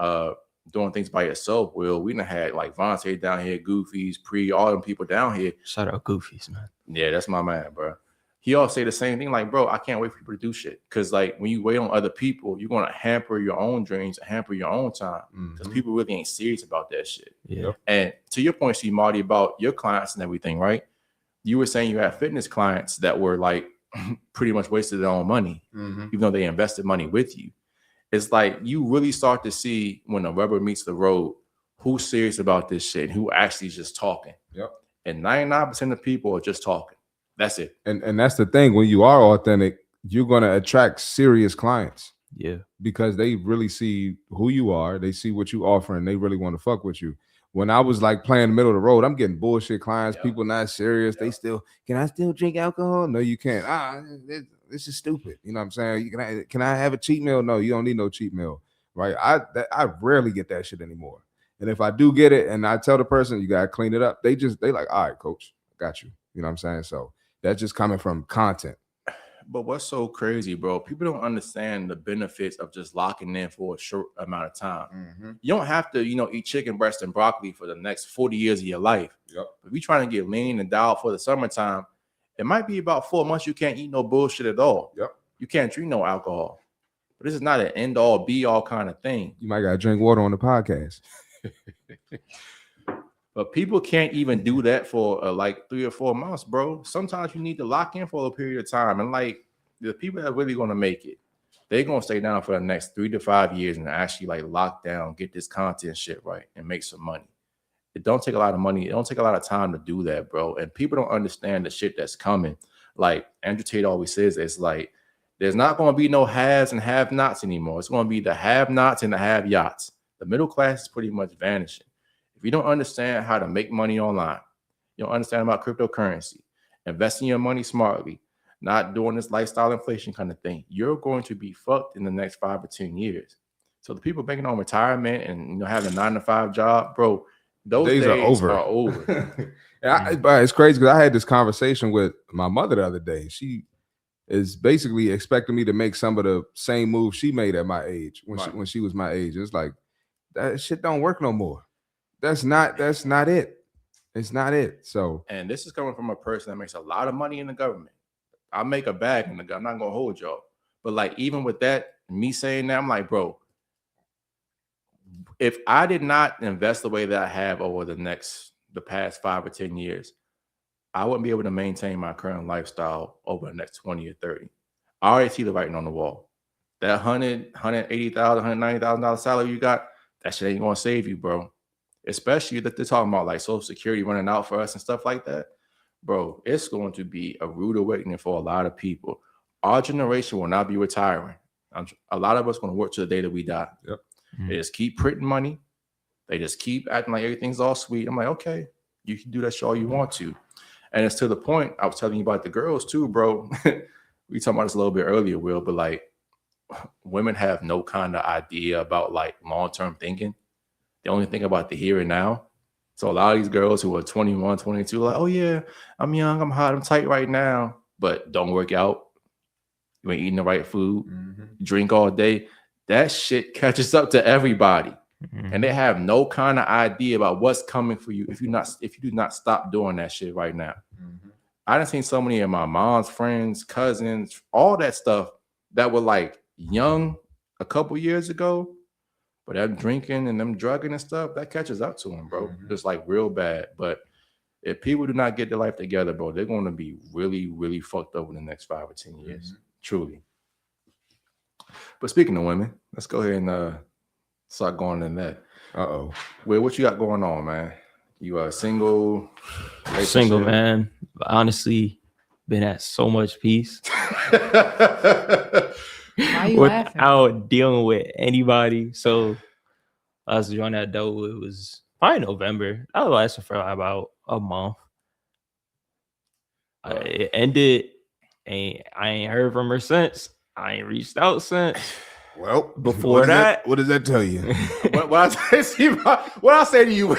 doing things by yourself, Will, we done had like Vontae down here, Goofies, all them people down here. Shout out Goofies, man. Yeah, that's my man, bro. He all say the same thing, like, bro, I can't wait for people to do shit. Because like when you wait on other people, you're gonna hamper your own dreams, hamper your own time. Because people really ain't serious about that shit. Yeah. And to your point, Steve Marty, about your clients and everything, right? You were saying you had fitness clients that were like pretty much wasted their own money, even though they invested money with you. It's like you really start to see when the rubber meets the road, who's serious about this shit, who actually is just talking. Yep. And 99% of people are just talking. That's it. And that's the thing. When you are authentic, you're going to attract serious clients. Yeah. Because they really see who you are. They see what you offer, and they really want to fuck with you. When I was like playing the middle of the road, I'm getting bullshit clients, people not serious. They still, can I still drink alcohol? No, you can't. This is stupid. You know what I'm saying? Can I have a cheat meal? No, you don't need no cheat meal. Right? I rarely get that shit anymore. And if I do get it and I tell the person, you got to clean it up, they like, all right, coach, I got you. You know what I'm saying? So that's just coming from content. But what's so crazy, bro? People don't understand the benefits of just locking in for a short amount of time. Mm-hmm. You don't have to, eat chicken breast and broccoli for the next 40 years of your life. Yep. If you're trying to get lean and dialed for the summertime, it might be about 4 months you can't eat no bullshit at all. Yep. You can't drink no alcohol. But this is not an end-all, be-all kind of thing. You might got to drink water on the podcast. But people can't even do that for like 3 or 4 months, bro. Sometimes you need to lock in for a period of time. And like the people that are really going to make it, they're going to stay down for the next 3 to 5 years and actually like lock down, get this content shit right, and make some money. It don't take a lot of money. It don't take a lot of time to do that, bro. And people don't understand the shit that's coming. Like Andrew Tate always says, it's like there's not going to be no haves and have-nots anymore. It's going to be the have-nots and the have-yachts. The middle class is pretty much vanishing. If you don't understand how to make money online, you don't understand about cryptocurrency, investing your money smartly, not doing this lifestyle inflation kind of thing, you're going to be fucked in the next 5 or 10 years. So the people banking on retirement and having a 9-to-5 job, bro, those days are over. But it's crazy because I had this conversation with my mother the other day. She is basically expecting me to make some of the same moves she made at my age when she was my age. It's like that shit don't work no more. That's not it. It's not it. So, and this is coming from a person that makes a lot of money in the government. I make a bag in the government. I'm not gonna hold y'all, but like even with that, me saying that, I'm like, bro, if I did not invest the way that I have over the past 5 or 10 years, I wouldn't be able to maintain my current lifestyle over the next 20 or 30. I already see the writing on the wall. That $180,000, $190,000 salary you got, that shit ain't gonna save you, bro. Especially that they're talking about like Social Security running out for us and stuff like that. Bro, it's going to be a rude awakening for a lot of people. Our generation will not be retiring. A lot of us going to work to the day that we die. Yep. They just keep printing money. They just keep acting like everything's all sweet. I'm like, okay, you can do that shit all you want to. And it's to the point, I was telling you about the girls too, bro. We talked about this a little bit earlier, Will, but like women have no kind of idea about like long-term thinking. They only think about the here and now. So a lot of these girls who are 21, 22, like, oh yeah, I'm young, I'm hot, I'm tight right now, but don't work out. You ain't eating the right food, drink all day. That shit catches up to everybody. And they have no kind of idea about what's coming for you if you do not stop doing that shit right now. I done seen so many of my mom's friends, cousins, all that stuff that were like young a couple years ago, but them drinking and them drugging and stuff, that catches up to them, bro. Just like real bad. But if people do not get their life together, bro, they're going to be really, really fucked up in the next 5 or 10 years. Truly. But speaking of women, let's go ahead and start going in that. Uh-oh. Will, what you got going on, man? You are single? Single, man. Honestly, been at so much peace. Why you laughing? Without dealing with anybody. So I was joining that dough. It was probably November. I was lasting for about a month. It ended, and I ain't heard from her since. I ain't reached out since. Well, before what that, what does that tell you? what I say to you,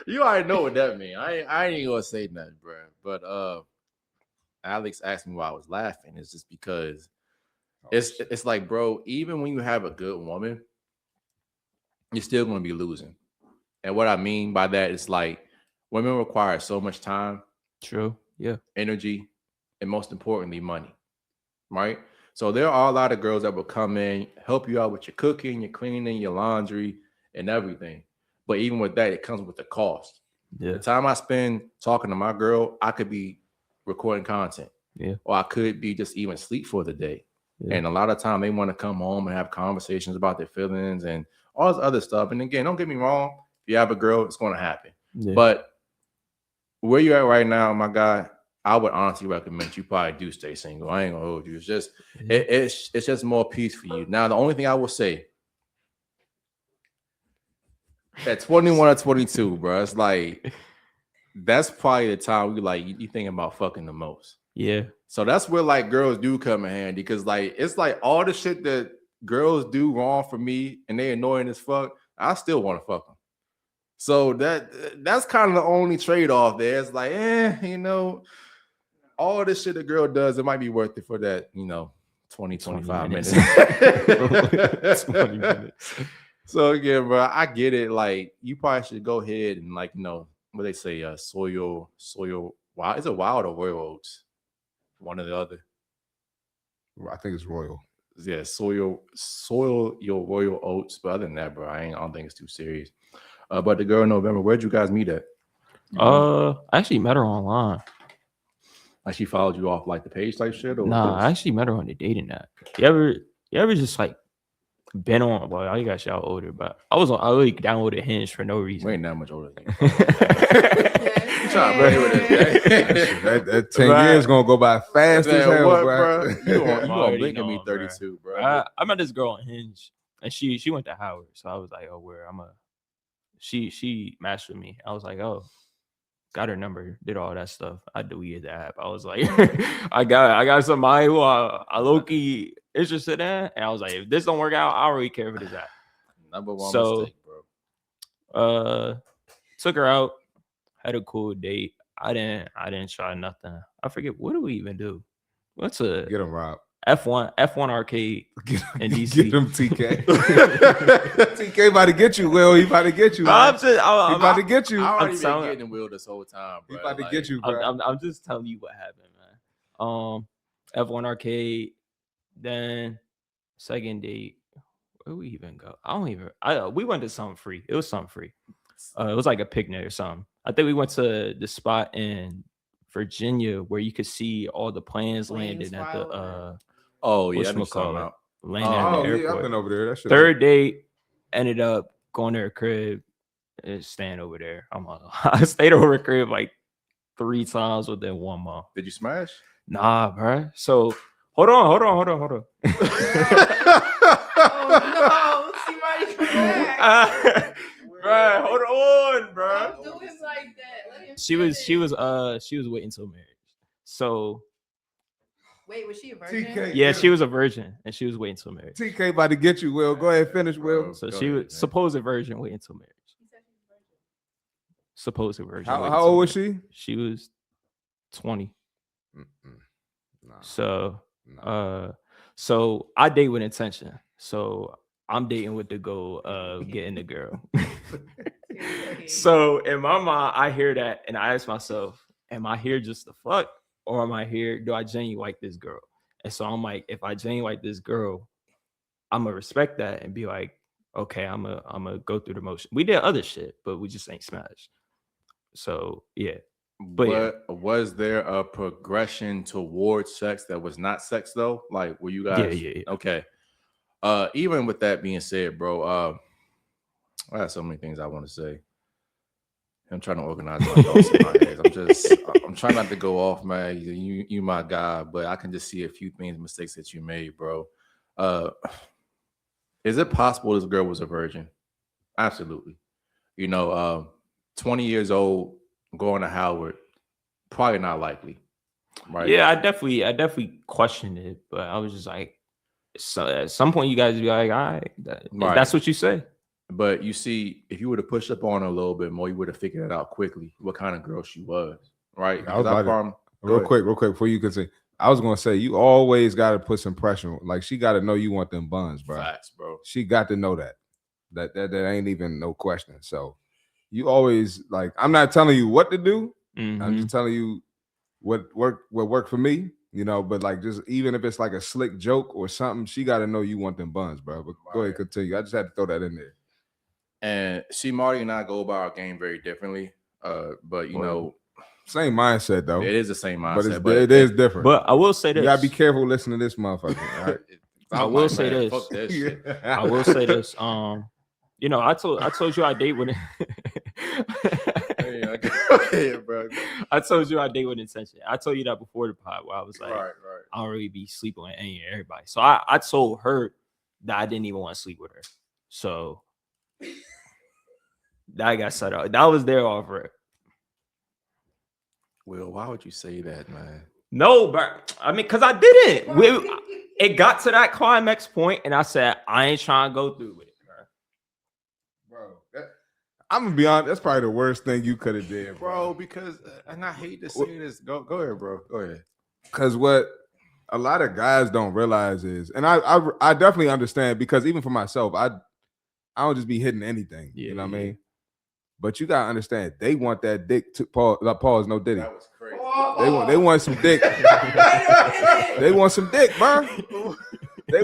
you already know what that means. I ain't gonna say nothing, bro. But Alex asked me why I was laughing. It's just because it's like, bro, even when you have a good woman, you're still gonna be losing. And what I mean by that is like women require so much time, true, yeah, energy, and most importantly, money. Right? So there are a lot of girls that will come in, help you out with your cooking, your cleaning, your laundry, and everything. But even with that, it comes with the cost. Yeah. The time I spend talking to my girl, I could be recording content. Yeah. Or I could be just even sleep for the day. Yeah. And a lot of time they want to come home and have conversations about their feelings and all this other stuff. And again, don't get me wrong. If you have a girl, it's going to happen. Yeah. But where you're at right now, my guy, I would honestly recommend you probably do stay single. I ain't gonna hold you. It's just it's just more peace for you. Now, the only thing I will say at 21 or 22, bro, it's like that's probably the time you thinking about fucking the most. Yeah. So that's where like girls do come in handy because like it's like all the shit that girls do wrong for me and they annoying as fuck. I still want to fuck them. So that's kind of the only trade-off there. It's like, all this shit a girl does, it might be worth it for that, 20, 25 minutes. 20 minutes. So again, bro, I get it. Like, you probably should go ahead and what they say, soil, wild. Is it wild or royal oats? One or the other. I think it's royal. Yeah, soil your royal oats. But other than that, bro, I don't think it's too serious. But the girl in November, where'd you guys meet at? I actually met her online. Like she followed you off like the page type shit? Or nah, I actually met her on the dating app. You ever just like been on? Well, I got y'all older, but I really downloaded Hinge for no reason. We ain't that much older than you. That 10 years gonna go by fast as hell, bro. You gonna blink at me 32, bro. I met this girl on Hinge, and she went to Howard, so I was like, oh, where she matched with me. I was like, oh, got her number, did all that stuff. I deleted the app. I was like, I got somebody who I low key interested in, and I was like, if this don't work out, I don't really care if it is that. Number one So, mistake, bro. Took her out, had a cool date. I didn't try nothing. I forget, what do we even do? What's a Get him, Rob. F1 arcade in DC? Get him, TK. TK about to get you, Will. He about to get you. Bro, Man. I'm He about to get you. I already been telling- getting Will this whole time, He bro. about to get you, bro. I'm just telling you what happened, man. F1 arcade. Then second date. Where we even go? We went to something free. It was something free. It was like a picnic or something. I think we went to the spot in Virginia where you could see all the planes landing at the Oh yeah, I know whatchamacallit, something about. landing at the Oh, yeah, airport. I've been over there. That shit Third date, ended up going to her crib and staying over there. I stayed over her crib like 3 times within 1 month. Did you smash? Nah, bro. So hold on. Oh no, CmartyFit, come back. Bro, hold on, bro. Don't do him like that. Let him She was finish. waiting till marriage. So Wait, was she a virgin? TK. yeah, she was a virgin and she was waiting till marriage. TK about to get you, Will. Go ahead, finish, Will. So Go she ahead, was man. supposed virgin waiting till marriage. She said she was a virgin. Supposed virgin. How waiting old till was marriage. she? She was 20. Nah, So nah. so I date with intention. So I'm dating with the goal of getting the girl. So in my mind, I hear that and I ask myself, am I here just to fuck? Or am I here? Do I genuinely like this girl? And so I'm like, if I genuinely like this girl, I'm gonna respect that and be like, okay, I'm gonna go through the motion. We did other shit, but we just ain't smashed. So yeah. But yeah. Was there a progression towards sex that was not sex though? Like, were you guys? Yeah. Okay. Even with that being said, bro, I have so many things I want to say. I'm trying to organize my thoughts in my head. I'm trying not to go off, man. You my guy, but I can just see a few mistakes that you made, bro. Is it possible this girl was a virgin? Absolutely. 20 years old, going to Howard, probably not likely, right? Yeah, I definitely questioned it, but I was just like, so at some point you guys be like, all right, Right. that's what you say. But you see, if you would have pushed up on her a little bit more, you would have figured it out quickly what kind of girl she was, right? I was Because about Go real quick, before you could say, I was gonna say you always got to put some pressure. Like she got to know you want them buns, bro. Facts, bro. She got to know that. That ain't even no question. So you always like. I'm not telling you what to do. I'm Mhm. just telling you what worked for me. But like just even if it's like a slick joke or something, she got to know you want them buns, bro. But go ahead, continue. I just had to throw that in there. And Marty and I go about our game very differently. But Same mindset though. it is the same mindset. But it is different. But I will say you this. gotta be careful listening to this motherfucker. All right? I will say this. Fuck that shit. I will say this. I told you I date with Hey, go ahead, bro. I told you I date with intention. I told you that before the pod where I was like, Right. I don't really be sleeping with any and everybody. So I told her that I didn't even want to sleep with her. So that got set up. That was their offer. Will, why would you say that, man? No, but I mean, because I didn't. It got to that climax point, and I said, I ain't trying to go through with it, Bro, I'm gonna be honest. That's probably the worst thing you could have did, Bro, because and I hate to say this. Go ahead, bro. Go ahead. Because what a lot of guys don't realize is, and I definitely understand because even for myself, I don't just be hitting anything. You know what I mean? But you gotta understand, they want that dick to pause, no diddy. That was crazy. They want some dick. They want some dick, bro. They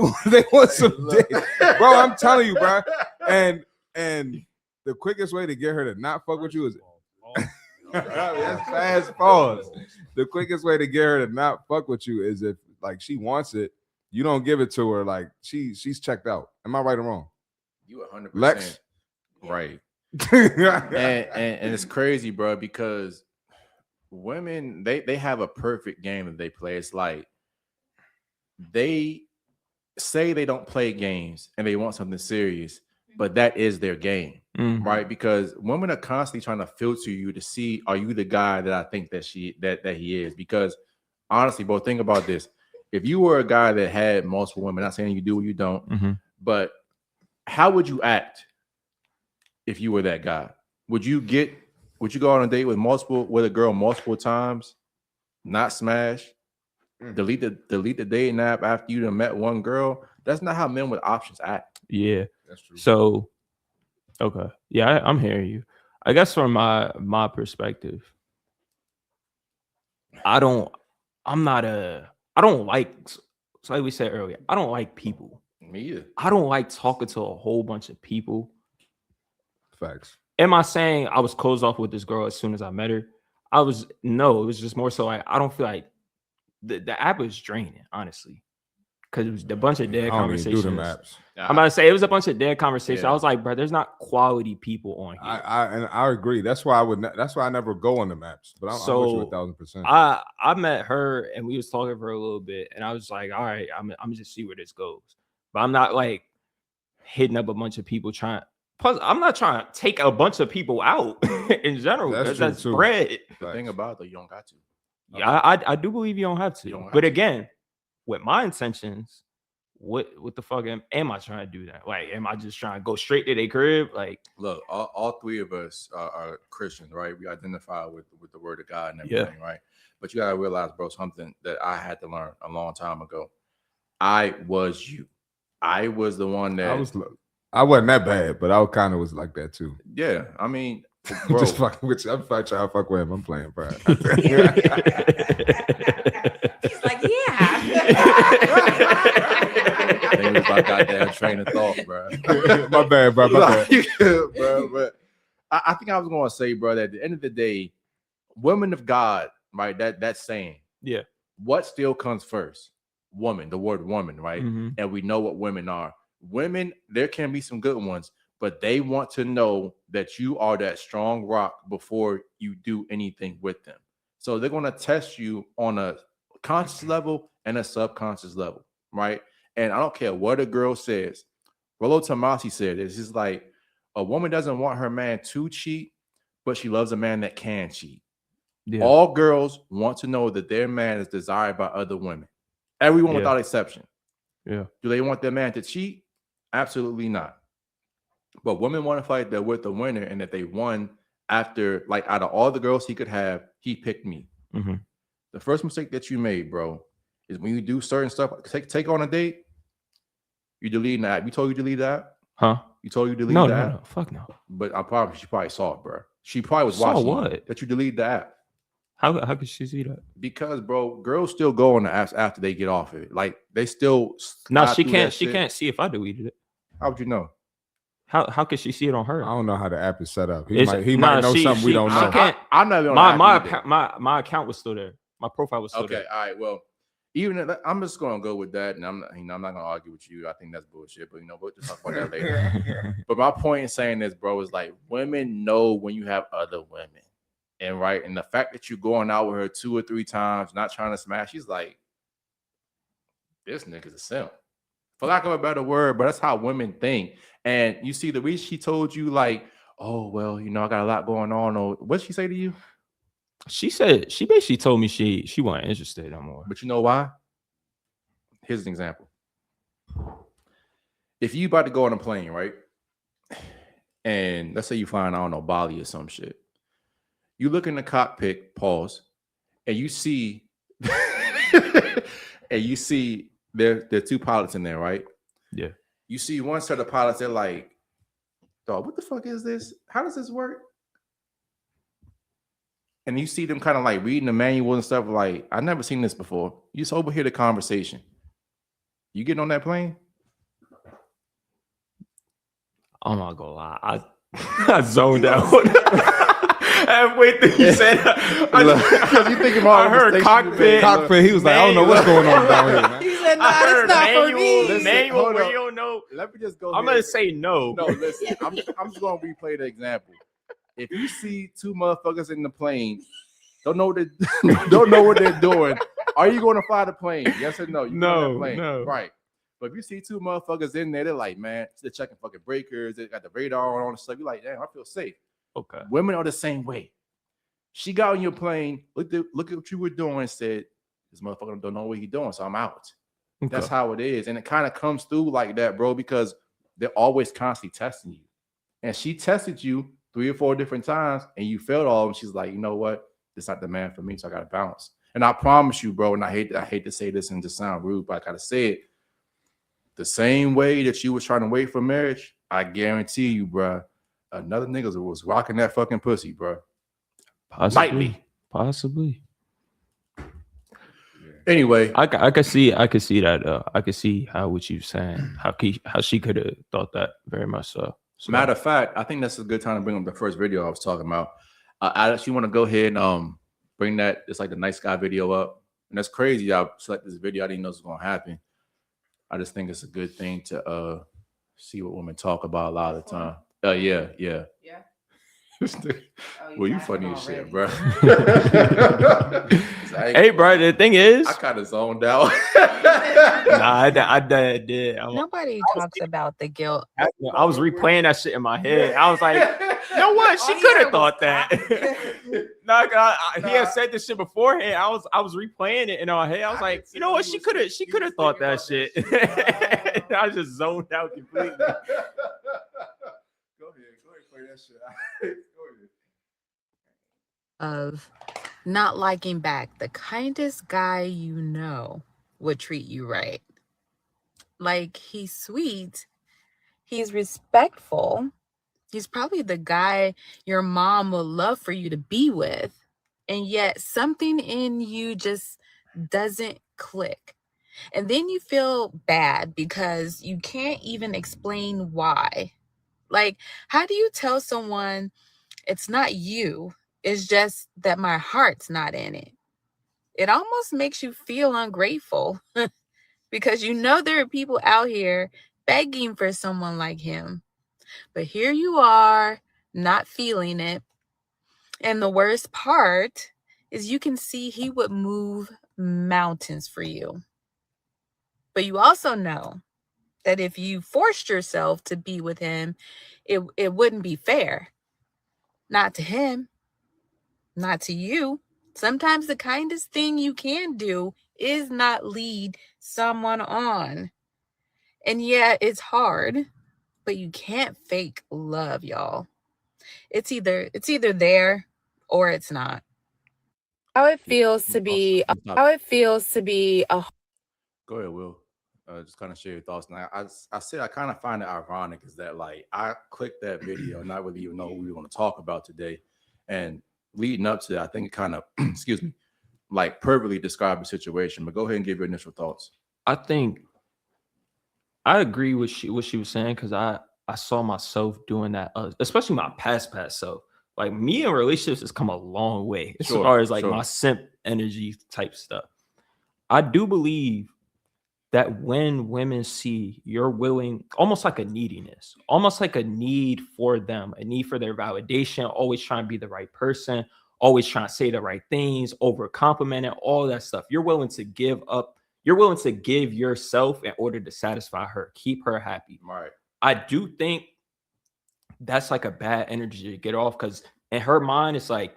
want some dick, bro. I'm telling you, bro. And the quickest way to get her to not fuck with you is that's fast pause. The quickest way to get her to not fuck with you is if like she wants it, you don't give it to her. Like she's checked out. Am I right or wrong? You 100% Lex? right. and it's crazy, bro, because women they have a perfect game that they play. It's like they say they don't play games and they want something serious, but that is their game, Mhm. right? Because women are constantly trying to filter you to see, are you the guy that I think that he is? Because honestly, bro, think about this. If you were a guy that had multiple women, not saying you do or you don't, Mhm. but how would you act if you were that guy? Would you go on a date with a girl multiple times, not smash, delete the dating app after you done met one girl? That's not how men with options act. Yeah. That's true. So, okay. Yeah, I'm hearing you. I guess from my perspective, I don't like, so like we said earlier, I don't like people. Me either. I don't like talking to a whole bunch of people. Facts. Am I saying I was closed off with this girl as soon as I met her? No, it was just more so like I don't feel like the app was draining, honestly. Because it was a bunch of dead I don't even conversations. do the maps. I'm about to say it was a bunch of dead conversations. Yeah. I was like, bro, there's not quality people on here. I agree. That's why that's why I never go on the maps. But I'm with you 1,000%. I met her and we was talking for a little bit, and I was like, all right, I'm just see where this goes. But I'm not like hitting up a bunch of people trying. Plus, I'm not trying to take a bunch of people out in general. That's true, too. bread. The thing about it, though, you don't got to. Yeah, I do believe you don't have to. You don't have but to. again, with my intentions, what the fuck am I trying to do that? Like, am I just trying to go straight to their crib? Like, Look, all three of us are Christians, right? We identify with the word of God and everything, right? But you gotta realize, bro, something that I had to learn a long time ago. I was you. I was the one that I wasn't that bad, but I kind of was like that too. Yeah, I mean, I'm bro, just fucking with you. I'm trying to fuck with him. I'm playing, bro. He's like, yeah. It was my goddamn train of thought, bro. My bad, bro. My bad. Bro, but I think I was gonna say, bro, that at the end of the day, women of God, right? That's saying, yeah, what still comes first? Woman, the word woman, right? Mhm. And we know what women are. Women, there can be some good ones, but they want to know that you are that strong rock before you do anything with them. So they're gonna test you on a conscious level and a subconscious level, right? And I don't care what a girl says. Rollo Tomasi said this. It's like a woman doesn't want her man to cheat, but she loves a man that can cheat. Yeah. All girls want to know that their man is desired by other women. Everyone without exception. Yeah. Do they want their man to cheat? Absolutely not. But women want to fight that with the winner, and that they won after, like, out of all the girls he could have, he picked me. Mm-hmm. The first mistake that you made, bro, is when you do certain stuff, take on a date, you delete that. You told you delete that? Huh? You told you delete no, that? No, fuck no. But I promise she probably saw it, bro. She probably was Saw watching what? that you delete the app. How could she see that? Because, bro, girls still go on the apps after they get off it. Like, they still. No, she can't. She can't see if I deleted it. How would you know? How could she see it on her? I don't know how the app is set up. He might know something we don't know. I'm not even on my account was still there. My profile was still there. Okay, all right. Well, even I'm just gonna go with that, and I'm not gonna argue with you. I think that's bullshit, but we'll just talk about that later. But my point in saying this, bro, is like women know when you have other women, and the fact that you're going out with her 2 or 3 times, not trying to smash, she's like, this nigga's a simp, for lack of a better word. But that's how women think. And you see the reason she told you, like, oh well, I got a lot going on. Or what did she say to you? She said she basically told me she wasn't interested no more. But you know why? Here's an example. If you about to go on a plane, right? And let's say you find, I don't know, Bali or some shit. You look in the cockpit, pause, and you see there are 2 pilots in there, right? Yeah. You see one set of pilots, they're like, dog, what the fuck is this? How does this work? And you see them kind of like reading the manual and stuff, like, I've never seen this before. You just overhear the conversation. You getting on that plane? I'm not gonna lie. I zoned out. Halfway through you said because you thinking about I heard cockpit. He was like, I don't know what's going on down here, man. He said, nah, it's not for me. Manual where you don't know. Let me just go. I'm gonna say no. No, listen. I'm just gonna replay the example. If you see 2 motherfuckers in the plane, don't know what they're doing, are you going to fly the plane? Yes or no? You No, plane. no. Right. But if you see two motherfuckers in there, they're like, man, they're checking fucking breakers, they got the radar on and stuff. You're like, damn, I feel safe. Okay. Women are the same way. She got on your plane, look at what you were doing, and said, this motherfucker don't know what he's doing, so I'm out. Okay. That's how it is. And it kind of comes through like that, bro, because they're always constantly testing you. And she tested you 3 or 4 different times, and you failed all of them. She's like, you know what? This not the man for me, so I got to bounce. And I promise you, bro, and I hate to say this and just sound rude, but I got to say it. The same way that you was trying to wait for marriage, I guarantee you, bro, another nigga was rocking that fucking pussy, bro. Possibly. Anyway, I could see that. I could see how what you saying, how she could have thought that very much so. Matter of fact, I think that's a good time to bring up the first video I was talking about. I actually want to go ahead and bring that. It's like the nice guy video up, and that's crazy. I selected this video. I didn't know this was gonna happen. I just think it's a good thing to see what women talk about a lot of the time. Yeah. Well, you funny as shit, bro. Hey, bro, the thing is, I kind of zoned out. I did. Nobody talks about the guilt. I was replaying that shit in my head. I was like, you know what? She could have thought that. He had said this shit beforehand. I was replaying it in our head. I was like, you know what? She could have thought that shit. I just zoned out completely. Go ahead, play that shit. Of not liking back, the kindest guy you know would treat you right. Like, he's sweet, he's respectful, he's probably the guy your mom would love for you to be with, and yet something in you just doesn't click. And then you feel bad because you can't even explain why. Like, how do you tell someone it's not you? It's just that my heart's not in it. It almost makes you feel ungrateful because you know there are people out here begging for someone like him. But here you are, not feeling it. And the worst part is you can see he would move mountains for you. But you also know that if you forced yourself to be with him, it wouldn't be fair. Not to him. Not to you. Sometimes the kindest thing you can do is not lead someone on. And yeah, it's hard, but you can't fake love, y'all. It's either there or it's not. How it feels to be a Go ahead, Will. Just kind of share your thoughts. Now, I said I kind of find it ironic is that, like, I clicked that video, not really even know who we were going to talk about today, and leading up to that, I think it kind of, excuse me, like perfectly described the situation. But go ahead and give your initial thoughts. I think I agree with what she was saying because I saw myself doing that, especially my past self. Like, me in relationships has come a long way as far as like my simp energy type stuff. I do believe that when women see you're willing, almost like a neediness, almost like a need for them, a need for their validation, always trying to be the right person, always trying to say the right things, over complimenting, all that stuff. You're willing to give up. You're willing to give yourself in order to satisfy her, keep her happy. Right. I do think that's like a bad energy to get off because in her mind, it's like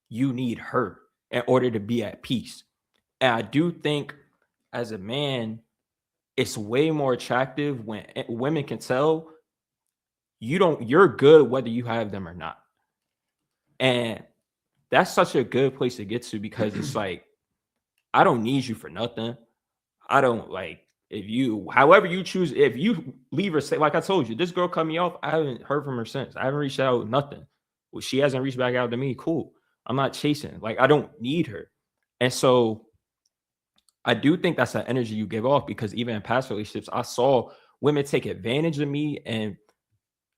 you need her in order to be at peace. And I do think as a man, it's way more attractive when women can tell you're good whether you have them or not. And that's such a good place to get to because it's like, I don't need you for nothing. I don't like however you choose, if you leave her, say, like I told you, this girl cut me off. I haven't heard from her since. I haven't reached out, nothing. Well, she hasn't reached back out to me. Cool. I'm not chasing. Like, I don't need her. And so I do think that's an energy you give off because even in past relationships, I saw women take advantage of me and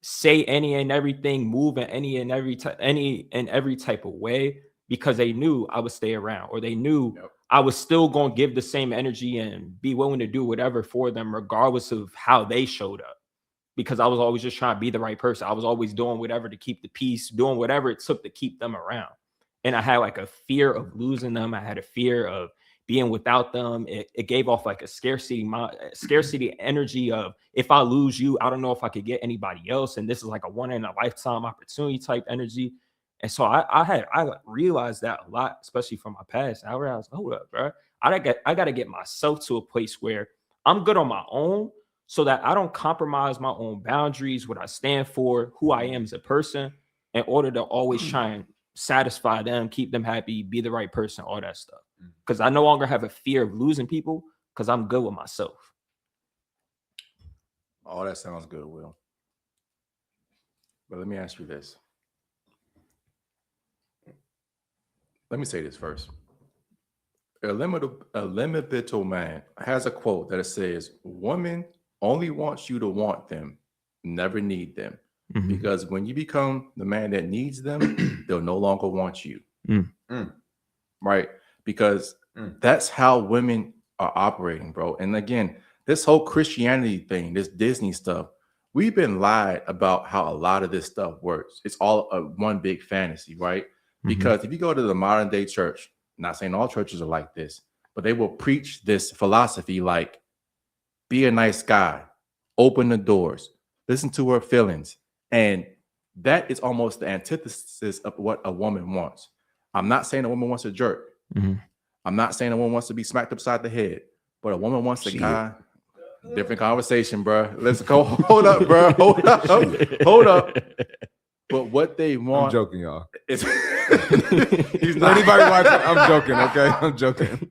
say any and everything, move in any and every type of way because they knew I would stay around, or they knew I was still going to give the same energy and be willing to do whatever for them, regardless of how they showed up. Because I was always just trying to be the right person. I was always doing whatever to keep the peace, doing whatever it took to keep them around. And I had like a fear of losing them. I had a fear of being without them, it gave off like a scarcity energy of, if I lose you, I don't know if I could get anybody else. And this is like a one in a lifetime opportunity type energy. And so I realized that a lot, especially from my past. I realized, hold up, bro. I got to get myself to a place where I'm good on my own, so that I don't compromise my own boundaries, what I stand for, who I am as a person, in order to always try and satisfy them, keep them happy, be the right person, all that stuff. Because I no longer have a fear of losing people, because I'm good with myself. All that sounds good, Will. But let me ask you this. Let me say this first. A limitable man has a quote that it says, "Women only wants you to want them, never need them. Mhm. Because when you become the man that needs them, they'll no longer want you." Right? Because that's how women are operating, bro. And again, this whole Christianity thing, this Disney stuff, we've been lied about how a lot of this stuff works. It's all one big fantasy, right? Because if you go to the modern day church, not saying all churches are like this, but they will preach this philosophy like, be a nice guy, open the doors, listen to her feelings. And that is almost the antithesis of what a woman wants. I'm not saying a woman wants a jerk. I'm not saying a woman wants to be smacked upside the head, but a woman wants a guy. Different conversation, bro. Let's go. Hold up, bro. Hold up. Hold up. But what they want. I'm joking, y'all. Is He's not anybody watching. I'm joking, okay? I'm joking.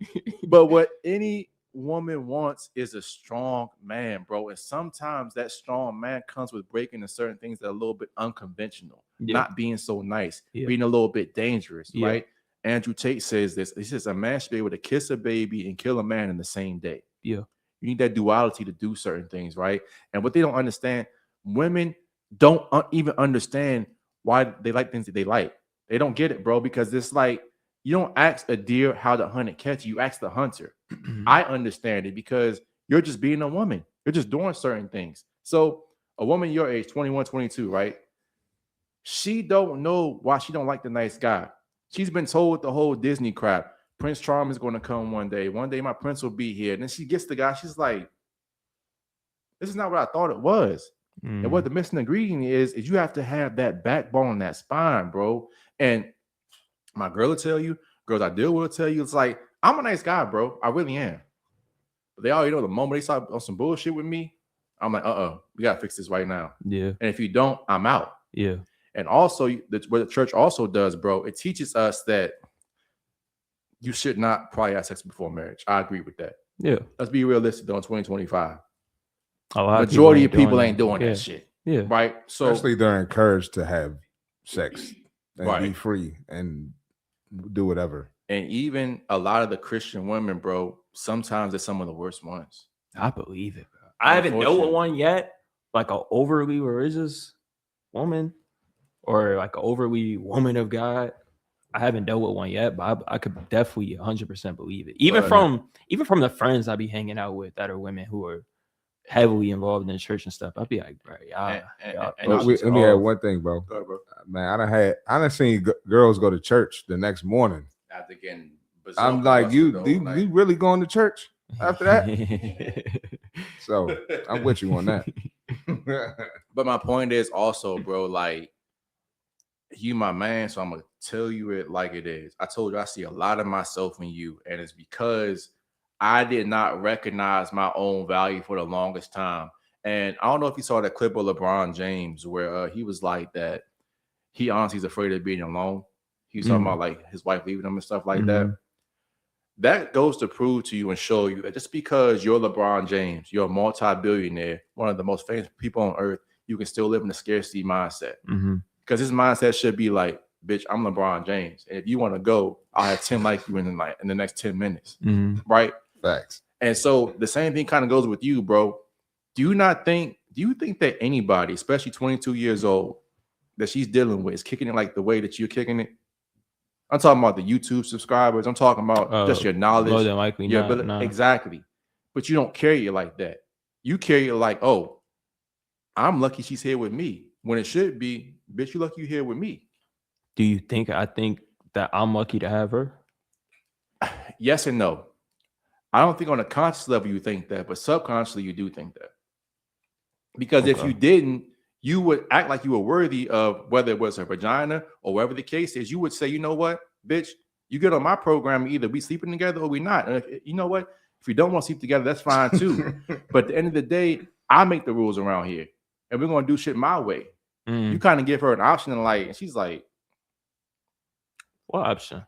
But what any woman wants is a strong man, bro. And sometimes that strong man comes with breaking in certain things that are a little bit unconventional, not being so nice, being a little bit dangerous, right? Andrew Tate says this. He says a man should be able to kiss a baby and kill a man in the same day. You need that duality to do certain things, right? And what they don't understand, women don't even understand why they like things that they like. They don't get it, bro, because it's like, you don't ask a deer how to hunt and catch. You ask the hunter. I understand it because you're just being a woman. You're just doing certain things. So a woman your age, 21, 22, right? She don't know why she don't like the nice guy. She's been told the whole Disney crap. Prince Charming is going to come one day. One day my prince will be here. And then she gets the guy. She's like, this is not what I thought it was. And what the missing ingredient is you have to have that backbone, that spine, bro. And my girl will tell you, girls I deal with will tell you, it's like, I'm a nice guy, bro. I really am. But they already know the moment they start on some bullshit with me, I'm like, we got to fix this right now. And if you don't, I'm out. And also, what the church also does, bro, it teaches us that you should not probably have sex before marriage. I agree with that. Let's be realistic, though, in 2025. Majority of people ain't doing that shit. Right? So, especially they're encouraged to have sex and be free and do whatever. And even a lot of the Christian women, bro, sometimes they're some of the worst ones. I believe it, bro. I haven't known one yet, like an overly religious woman or like an overly woman of God. I haven't dealt with one yet, but I could definitely 100% believe it. Even from the friends I be hanging out with that are women who are heavily involved in church and stuff, I'd be like, bro, let me add one thing, bro. Go ahead, bro. Man, I done seen girls go to church the next morning. After getting I'm like, you really going to church after that? So I'm with you on that. But my point is also, bro, like, you my man, so I'm gonna tell you it like it is. I told you I see a lot of myself in you, and it's because I did not recognize my own value for the longest time. And I don't know if you saw that clip of LeBron James where he was like that. He honestly is afraid of being alone. He was talking about like his wife leaving him and stuff like that. That goes to prove to you and show you that just because you're LeBron James, you're a multi-billionaire, one of the most famous people on earth, you can still live in a scarcity mindset. Because his mindset should be like, bitch, I'm LeBron James. And if you want to go, I'll have 10 like you in the next 10 minutes. Right? Facts. And so the same thing kind of goes with you, bro. Do you think that anybody, especially 22 years old, that she's dealing with is kicking it like the way that you're kicking it? I'm talking about the YouTube subscribers. I'm talking about just your knowledge. More than likely, your ability. Nah. Exactly. But you don't carry it like that. You carry it like, oh, I'm lucky she's here with me. When it should be, bitch, you lucky you're here with me. Do you think I think that I'm lucky to have her? Yes and no. I don't think on a conscious level you think that, but subconsciously you do think that. Because if Okay. you didn't, you would act like you were worthy of whether it was her vagina or whatever the case is. You would say, you know what, bitch, you get on my program, either we sleeping together or we not. And if, you know what, if we don't want to sleep together, that's fine too. But at the end of the day, I make the rules around here, and we're gonna do shit my way. You kind of give her an option in life, and she's like, what option?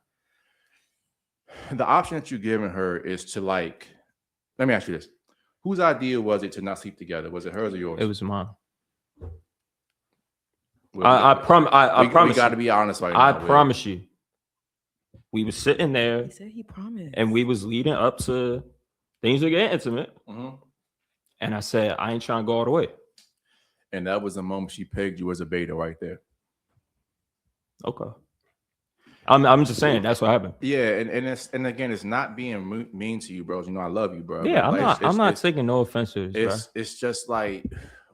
the option that you're giving her is to like, let me ask you this. Whose idea was it to not sleep together? Was it hers or yours? It was mine. Well, I promise. We got to be honest right I now. promise you. We was sitting there. He said he promised. And we was leading up to things that get intimate. Mm-hmm. And I said, I ain't trying to go all the way. And that was the moment she pegged you as a beta right there. Okay. I'm just saying that's what happened. Yeah, and again, it's not being mean to you, bro. You know, I love you, bro. Yeah, But I'm not taking no offenses. It's just like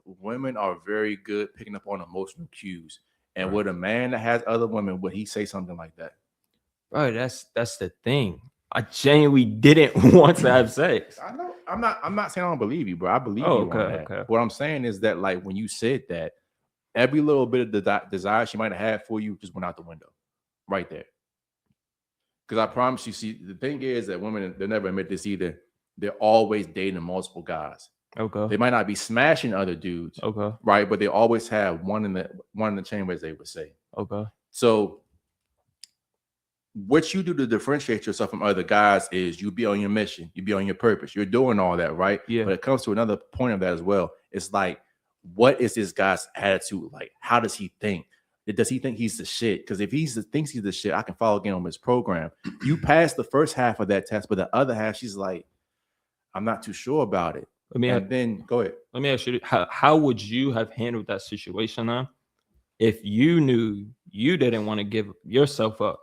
women are very good picking up on emotional cues. And with a man that has other women, would he say something like that? Bro, that's the thing. I genuinely didn't want to have sex. I know. I'm not saying I don't believe you, bro. I believe you on that. Okay. What I'm saying is that, like, when you said that, every little bit of the desire she might have had for you just went out the window, right there. Because I promise you, see, the thing is that women, they never admit this either. They're always dating multiple guys. Okay. They might not be smashing other dudes. Okay. Right, but they always have one in the chamber, as they would say. Okay. So what you do to differentiate yourself from other guys is you be on your mission, you be on your purpose. You're doing all that, right? Yeah. But it comes to another point of that as well. It's like, what is this guy's attitude like? How does he think? Does he think he's the shit? Because if he thinks he's the shit, I can follow again on his program. You passed the first half of that test, but the other half, she's like, I'm not too sure about it. Then go ahead. Let me ask you, how would you have handled that situation now if you knew you didn't want to give yourself up?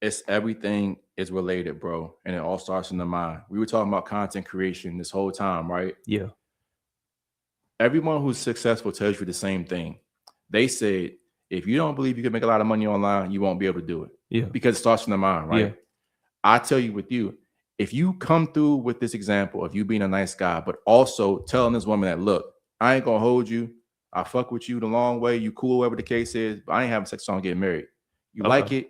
It's everything is related, bro. And it all starts in the mind. We were talking about content creation this whole time, right? Yeah. Everyone who's successful tells you the same thing. They said, if you don't believe you can make a lot of money online, you won't be able to do it. Yeah. Because it starts in the mind, right? Yeah. I tell you with you, if you come through with this example of you being a nice guy, but also telling this woman that, look, I ain't gonna hold you. I fuck with you the long way. You cool, whatever the case is, but I ain't having sex, so I'm getting married. You like it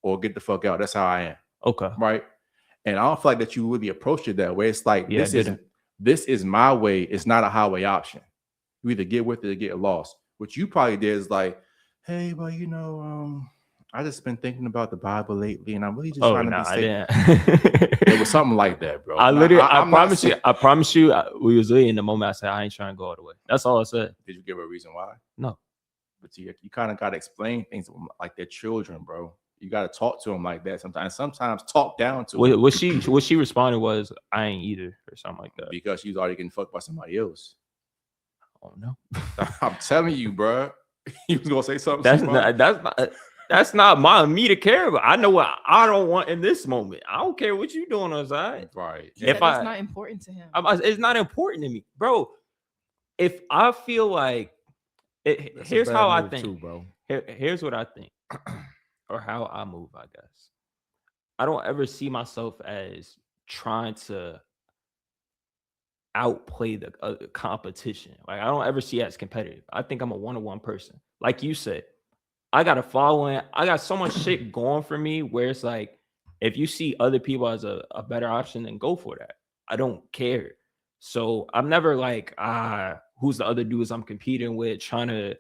or get the fuck out. That's how I am. Okay. Right. And I don't feel like that you really approached it that way. It's like, Yeah, this is my way. It's not a highway option. You either get with it or get lost. What you probably did is like, hey, well, you know, I just been thinking about the Bible lately, and I'm really just trying to be safe. It was something like that, bro. I promise you, we was really in the moment. I said, I ain't trying to go all the way. That's all I said. Did you give her a reason why? No. But you kind of got to explain things like they're children, bro. You got to talk to them like that sometimes. Sometimes talk down to them. What she responded was, I ain't either, or something like that. Because she's already getting fucked by somebody else. Oh no. I'm telling you, bro. You was gonna say something. That's not me to care about. I know what I don't want in this moment. I don't care what you doing on the side. Right. It's not important to him. It's not important to me, bro. If I feel like here's how I think, too, bro. Here's what I think, or how I move. I guess I don't ever see myself as trying to outplay the competition. Like I don't ever see it as competitive. I think I'm a one-on-one person. Like you said, I got a following. I got so much shit going for me where it's like, if you see other people as a better option, then go for that. I don't care. So I'm never like, who's the other dudes I'm competing with, trying to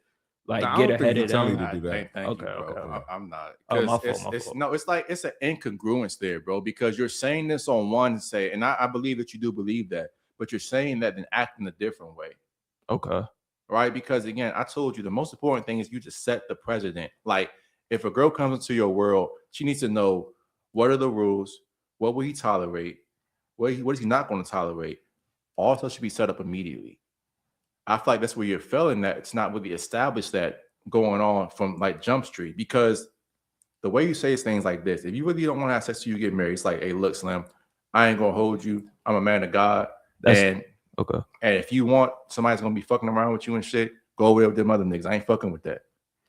like get ahead of them. Okay. I'm not. Oh, my fault. No, it's like it's an incongruence there, bro. Because you're saying this on one say, and I believe that you do believe that, but you're saying that and acting a different way. Okay. Right? Because again, I told you the most important thing is you just set the precedent. Like if a girl comes into your world, she needs to know what are the rules, what will he tolerate, what is he not going to tolerate. Also should be set up immediately. I feel like that's where you're failing, that it's not really established that going on from like Jump Street. Because the way you say things like this, if you really don't want to have sex till you get married, it's like, hey, look, Slim, I ain't gonna hold you. I'm a man of God. And if you want somebody's gonna be fucking around with you and shit, go away with them other niggas. I ain't fucking with that.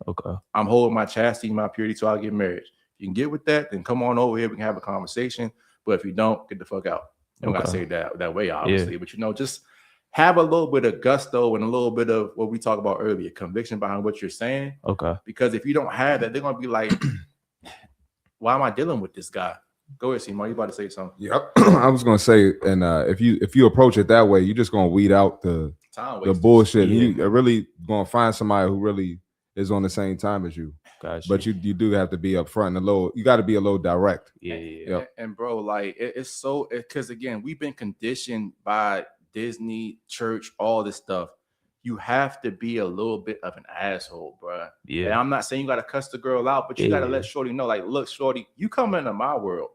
Okay. I'm holding my chastity, my purity till I get married. If you can get with that, then come on over here. We can have a conversation. But if you don't, get the fuck out. You don't gotta Okay. say it that way, obviously. But just have a little bit of gusto and a little bit of what we talked about earlier, conviction behind what you're saying. Okay. Because if you don't have that, they're gonna be like, why am I dealing with this guy? Go ahead, Seymour. You about to say something? Yep. I was gonna say, and if you approach it that way, you're just gonna weed out the bullshit. Yeah. And you are really gonna find somebody who really is on the same time as you. Gotcha. But you do have to be upfront and a little. You got to be a little direct. Yeah. Yep. And bro, like it's so because again, we've been conditioned by Disney, church, all this stuff. You have to be a little bit of an asshole, bro. Yeah. And I'm not saying you got to cuss the girl out, but you got to let Shorty know, like, look, Shorty, you come into my world.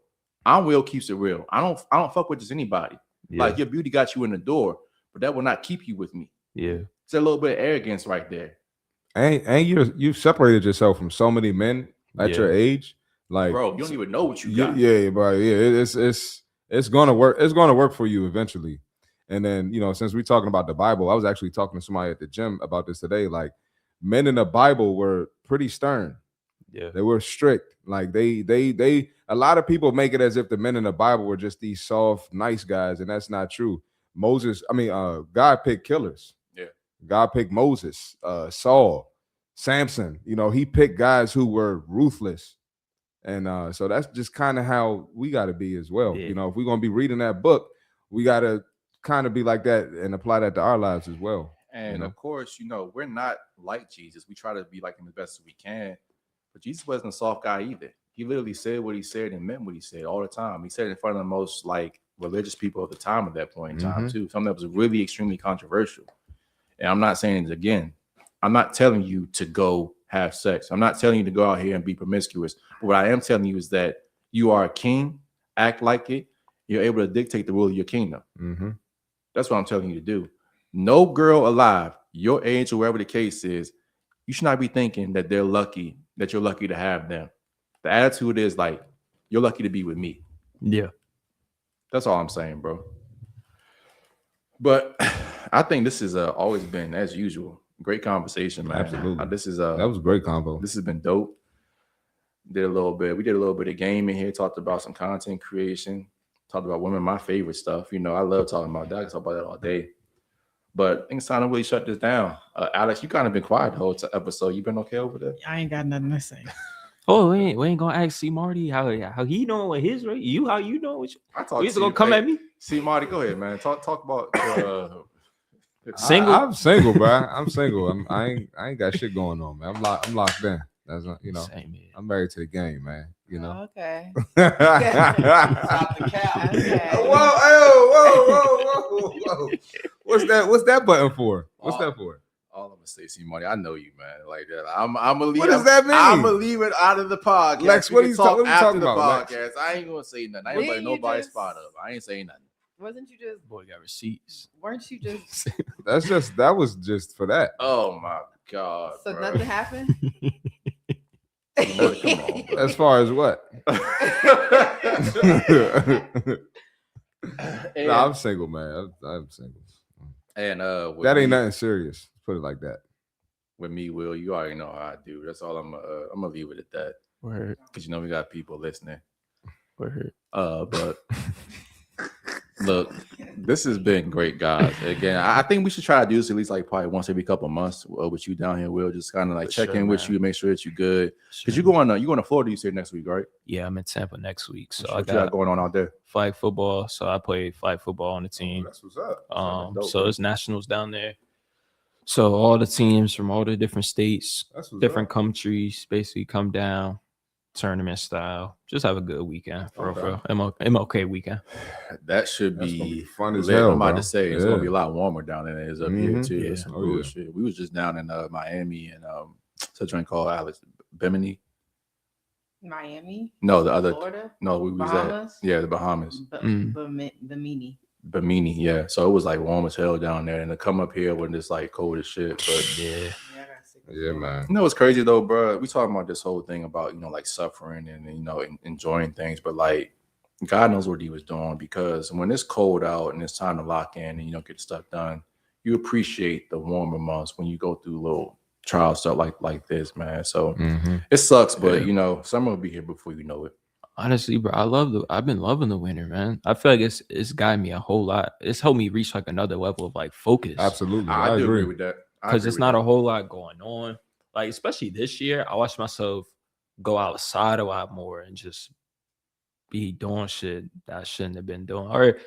I'm Will keeps it real. I don't fuck with just anybody. Yeah. Like your beauty got you in the door, but that will not keep you with me. Yeah. It's a little bit of arrogance right there. And you've separated yourself from so many men at your age. Like, bro, you don't even know what you got. Yeah, bro. Yeah, it's gonna work. It's gonna work for you eventually. And then, since we're talking about the Bible, I was actually talking to somebody at the gym about this today. Like, men in the Bible were pretty stern. Yeah, they were strict. Like they a lot of people make it as if the men in the Bible were just these soft, nice guys, and that's not true. God picked killers. Yeah, God picked Moses, Saul, Samson. He picked guys who were ruthless, and so that's just kind of how we got to be as well. Yeah. If we're gonna be reading that book, we got to kind of be like that and apply that to our lives as well. And of course, we're not like Jesus. We try to be like him as best as we can. But Jesus wasn't a soft guy either. He literally said what he said and meant what he said all the time. He said it in front of the most like religious people of the time at that point in time too. Something that was really extremely controversial. And I'm not saying it again. I'm not telling you to go have sex. I'm not telling you to go out here and be promiscuous. But what I am telling you is that you are a king. Act like it. You're able to dictate the rule of your kingdom. That's what I'm telling you to do. No girl alive, your age or wherever the case is, you should not be thinking that you're lucky to have them. The attitude is like, you're lucky to be with me. Yeah. That's all I'm saying, bro. But I think this has always been, as usual, great conversation, man. Absolutely. That was a great combo. This has been dope. We did a little bit of gaming here, talked about some content creation, talked about women, my favorite stuff. I love talking about that. I can talk about that all day. But I think it's time to really shut this down. Alex, you kind of been quiet the whole episode. You been okay over there? I ain't got nothing to say. Oh, we ain't gonna ask C Marty how he doing with his rate. How you doing with you? You gonna come at me? C Marty, go ahead, man. Talk about single. I'm single, bro. I'm single. I ain't got shit going on, man. I'm locked in. That's Same here. I'm married to the game, man. Okay. Stop the cap. Okay. Whoa. What's that button for? What's that for? All I'm gonna say, C Marty, I know you, man. Like that. I'm gonna leave. What does that mean? I'm gonna leave it out of the podcast. Lex, what are you talking about? Podcast. I ain't gonna say nothing. I ain't letting nobody spot up. I ain't saying nothing. Wasn't you just? Boy, got receipts. Weren't you just? That was just for that. Oh my god. So bro. nothing happened. Come on, bro. As far as what? And, No, I'm single, man. I'm single. And that ain't nothing serious. Put it like that. With me, Will, you already know how I do. That's all I'm gonna leave it at that. Word. Because we got people listening. Word. But look, this has been great, guys. Again, I think we should try to do this at least like probably once every couple of months with you down here. We'll just kind of like check in with you, make sure that you're good. Because you're going to Florida, you said next week, right? Yeah, I'm in Tampa next week, so I got going on out there. Flag football. So I play flag football on the team. That's what's up. Dope, So bro. it's nationals down there. So all the teams from all the different states, different countries, basically come down, tournament style. Just have a good weekend for real. MLK weekend. That should That's gonna be be fun as lit. hell, I'm about bro. to say it's gonna be a lot warmer down there than it is up here too. Yeah. That's some Oh, yeah. bullshit. We was just down in Miami and such a called Alex Bimini. Miami. No, the other. Florida. No, we was Bahamas? at the Bahamas. Bimini. Bimini, yeah. So it was like warm as hell down there, and to come up here when it's like cold as shit. But Yeah. Yeah, man. you know what's crazy though, bro? We talking about this whole thing about like suffering and enjoying things, but like God knows what He was doing, because when it's cold out and it's time to lock in and get stuff done, you appreciate the warmer months when you go through little trial stuff like this, man. So it sucks, but summer will be here before you know it. Honestly, bro, I've been loving the winter, man. I feel like it's gotten me a whole lot. It's helped me reach like another level of like focus. Absolutely. I do agree agree with that. Because it's not a whole lot going on. Like, especially this year, I watched myself go outside a lot more and just be doing shit that I shouldn't have been doing. Or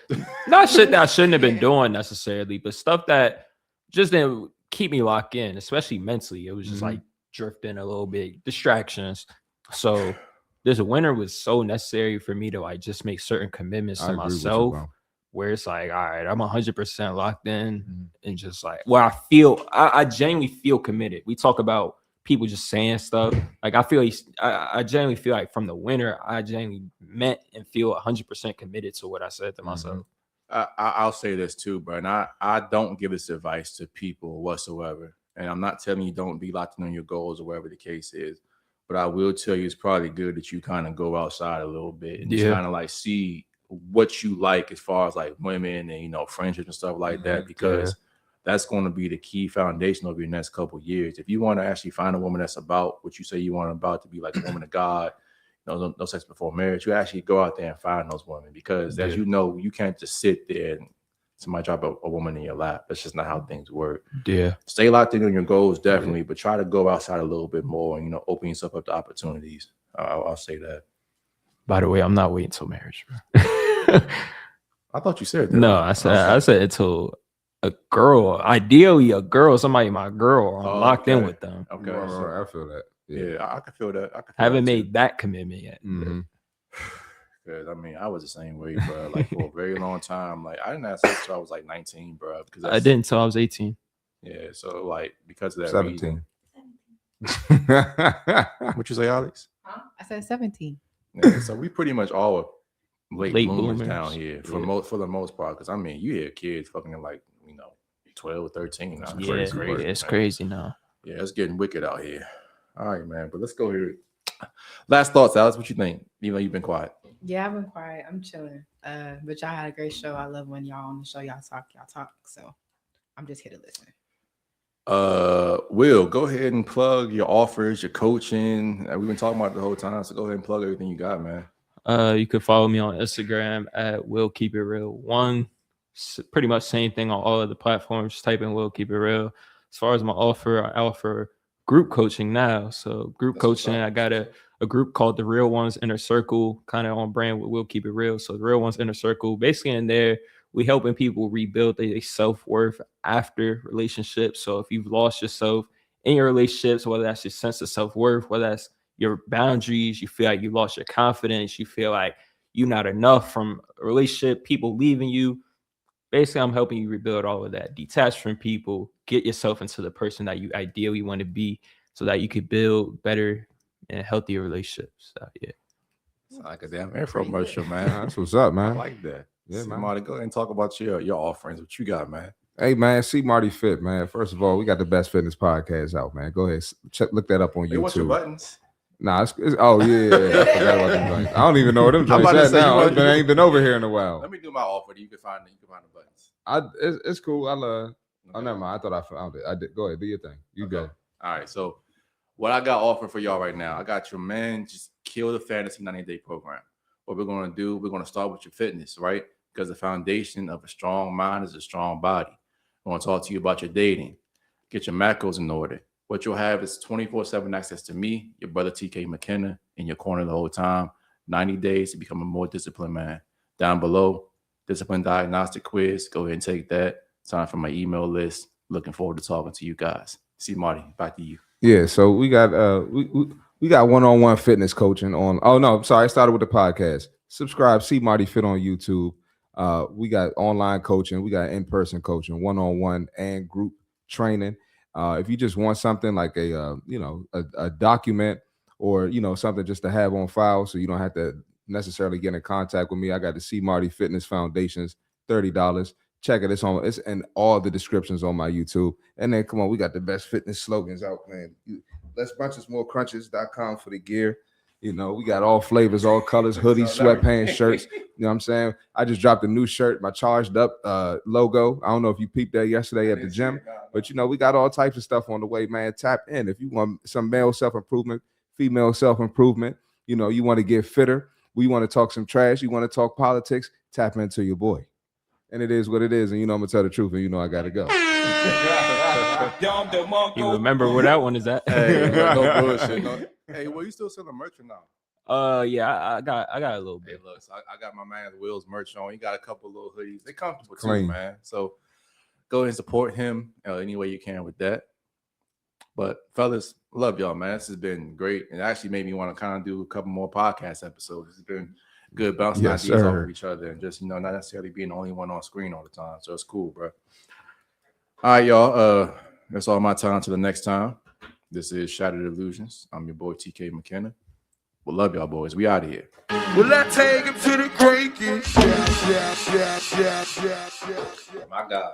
not shit that I shouldn't have been doing necessarily, but stuff that just didn't keep me locked in, especially mentally. It was just like drifting a little bit, distractions. So this winter was so necessary for me to like just make certain commitments I to agree with you, myself, bro. where it's like, all right, I'm 100% locked in and just like, well, I genuinely feel committed. We talk about people just saying stuff. Like I feel, I genuinely feel like from the winter, I genuinely meant and feel 100% committed to what I said to myself. I'll say this too, bro. And I don't give this advice to people whatsoever. And I'm not telling you don't be locked in on your goals or whatever the case is. But I will tell you it's probably good that you kind of go outside a little bit and just kind of like see what you like as far as like women and, you know, friendships and stuff like that, because that's going to be the key foundation of your next couple of years. If you want to actually find a woman that's about what you say you want about to be like a woman of God, no sex before marriage, you actually go out there and find those women, because as you know, you can't just sit there and somebody drop a woman in your lap. That's just not how things work. Yeah. Stay locked in on your goals, definitely, but try to go outside a little bit more and, you know, open yourself up to opportunities. I'll say that. By the way, I'm not waiting till marriage, bro. I thought you said that. No, I said until a girl, ideally a girl, somebody my girl, I'm locked in with them. Okay. I feel that. Yeah, I can feel that. I haven't made that commitment yet. Because I mean, I was the same way, bro. Like for a very long time, like I didn't have sex until I was like 19, bro. Because I didn't until I was 18. Yeah, so like because of that 17. reason. What you say, Alex? Huh? I said 17. Yeah, so we pretty much all late bloomers bloomers down here for the most part. Because I mean, you hear kids fucking in like 12, 13. Now. Yeah, it's crazy now. Yeah, it's getting wicked out here. All right, man. But let's go here. Last thoughts, Alex. What you think? Even though you've been quiet. Yeah, I've been quiet. I'm chilling. But y'all had a great show. I love when y'all on the show. Y'all talk. So I'm just here to listen. Will, go ahead and plug your offers, your coaching. We've been talking about it the whole time, so go ahead and plug everything you got, man. You could follow me on Instagram at WillKeepItReal1. Pretty much same thing on all of the platforms. Just type in Will Keep It Real. As far as my offer, I offer group coaching now. So group coaching, I got a group called the Real Ones Inner Circle, kind of on brand with Will Keep It Real. So the Real Ones Inner Circle, basically in there, we helping people rebuild their self-worth after relationships. So if you've lost yourself in your relationships, whether that's your sense of self-worth, whether that's your boundaries, you feel like you lost your confidence, you feel like you're not enough from a relationship, people leaving you. Basically, I'm helping you rebuild all of that. Detach from people, get yourself into the person that you ideally want to be so that you could build better and healthier relationships. So, yeah. It's like a damn infomercial, man. That's what's up, man. I like that. Yeah, man. Marty, go ahead and talk about your offerings. What you got, man? Hey, man, CmartyFit, man. First of all, we got the best fitness podcast out, man. Go ahead, look that up on YouTube. What's your buttons? Nah, oh yeah. I forgot about them joints. I don't even know where them joints at now. I ain't been over here in a while. Let me do my offer. You can find the buttons. It's cool. Oh, never mind. I thought I found it. I did. Go ahead, do your thing. You go. All right. So, what I got offered for y'all right now, I got your man. Just kill the fantasy 90-day program. What we're gonna do? We're gonna start with your fitness, right? Because the foundation of a strong mind is a strong body. I want to talk to you about your dating. Get your macros in order. What you'll have is 24/7 access to me, your brother TK McKenna, in your corner the whole time. 90 days to become a more disciplined man. Down below, discipline diagnostic quiz. Go ahead and take that. Sign up for my email list. Looking forward to talking to you guys. See, Marty, back to you. Yeah, so we got we got one-on-one fitness coaching on. Oh no, sorry, I started with the podcast. Subscribe, see Marty Fit on YouTube. We got online coaching, we got in-person coaching, one-on-one and group training. If you just want something like a document or something just to have on file, so you don't have to necessarily get in contact with me, I got the C Marty Fitness Foundations, $30. Check it. It's in all the descriptions on my YouTube. And then come on, we got the best fitness slogans out, man. Less bunches, more crunches.com for the gear. We got all flavors, all colors, hoodies, sweatpants, shirts. You know what I'm saying? I just dropped a new shirt, my charged up logo. I don't know if you peeped that yesterday at the gym, but we got all types of stuff on the way, man. Tap in. If you want some male self-improvement, female self-improvement, you want to get fitter, We want to talk some trash. You want to talk politics? Tap into your boy. And it is what it is. And you know I'm gonna tell the truth, and you know I gotta go. You remember where that one is at? Hey, look, no bullshit. No. Hey, well, you still selling merch or not? Yeah, I got a little Hey, bit. look, so I got my man Will's merch on. He got a couple little hoodies. They comfortable Clean. too, man. So go ahead and support him any way you can with that. But fellas, love y'all, man. This has been great. And actually made me want to kind of do a couple more podcast episodes. It's been good bouncing Yes, ideas off sir. of each other and just, not necessarily being the only one on screen all the time. So it's cool, bro. All right, y'all. That's all my time. Till the next time. This is Shattered Illusions. I'm your boy TK McKenna. Well, love y'all, boys. We out of here. Will I take him to the creek? My God.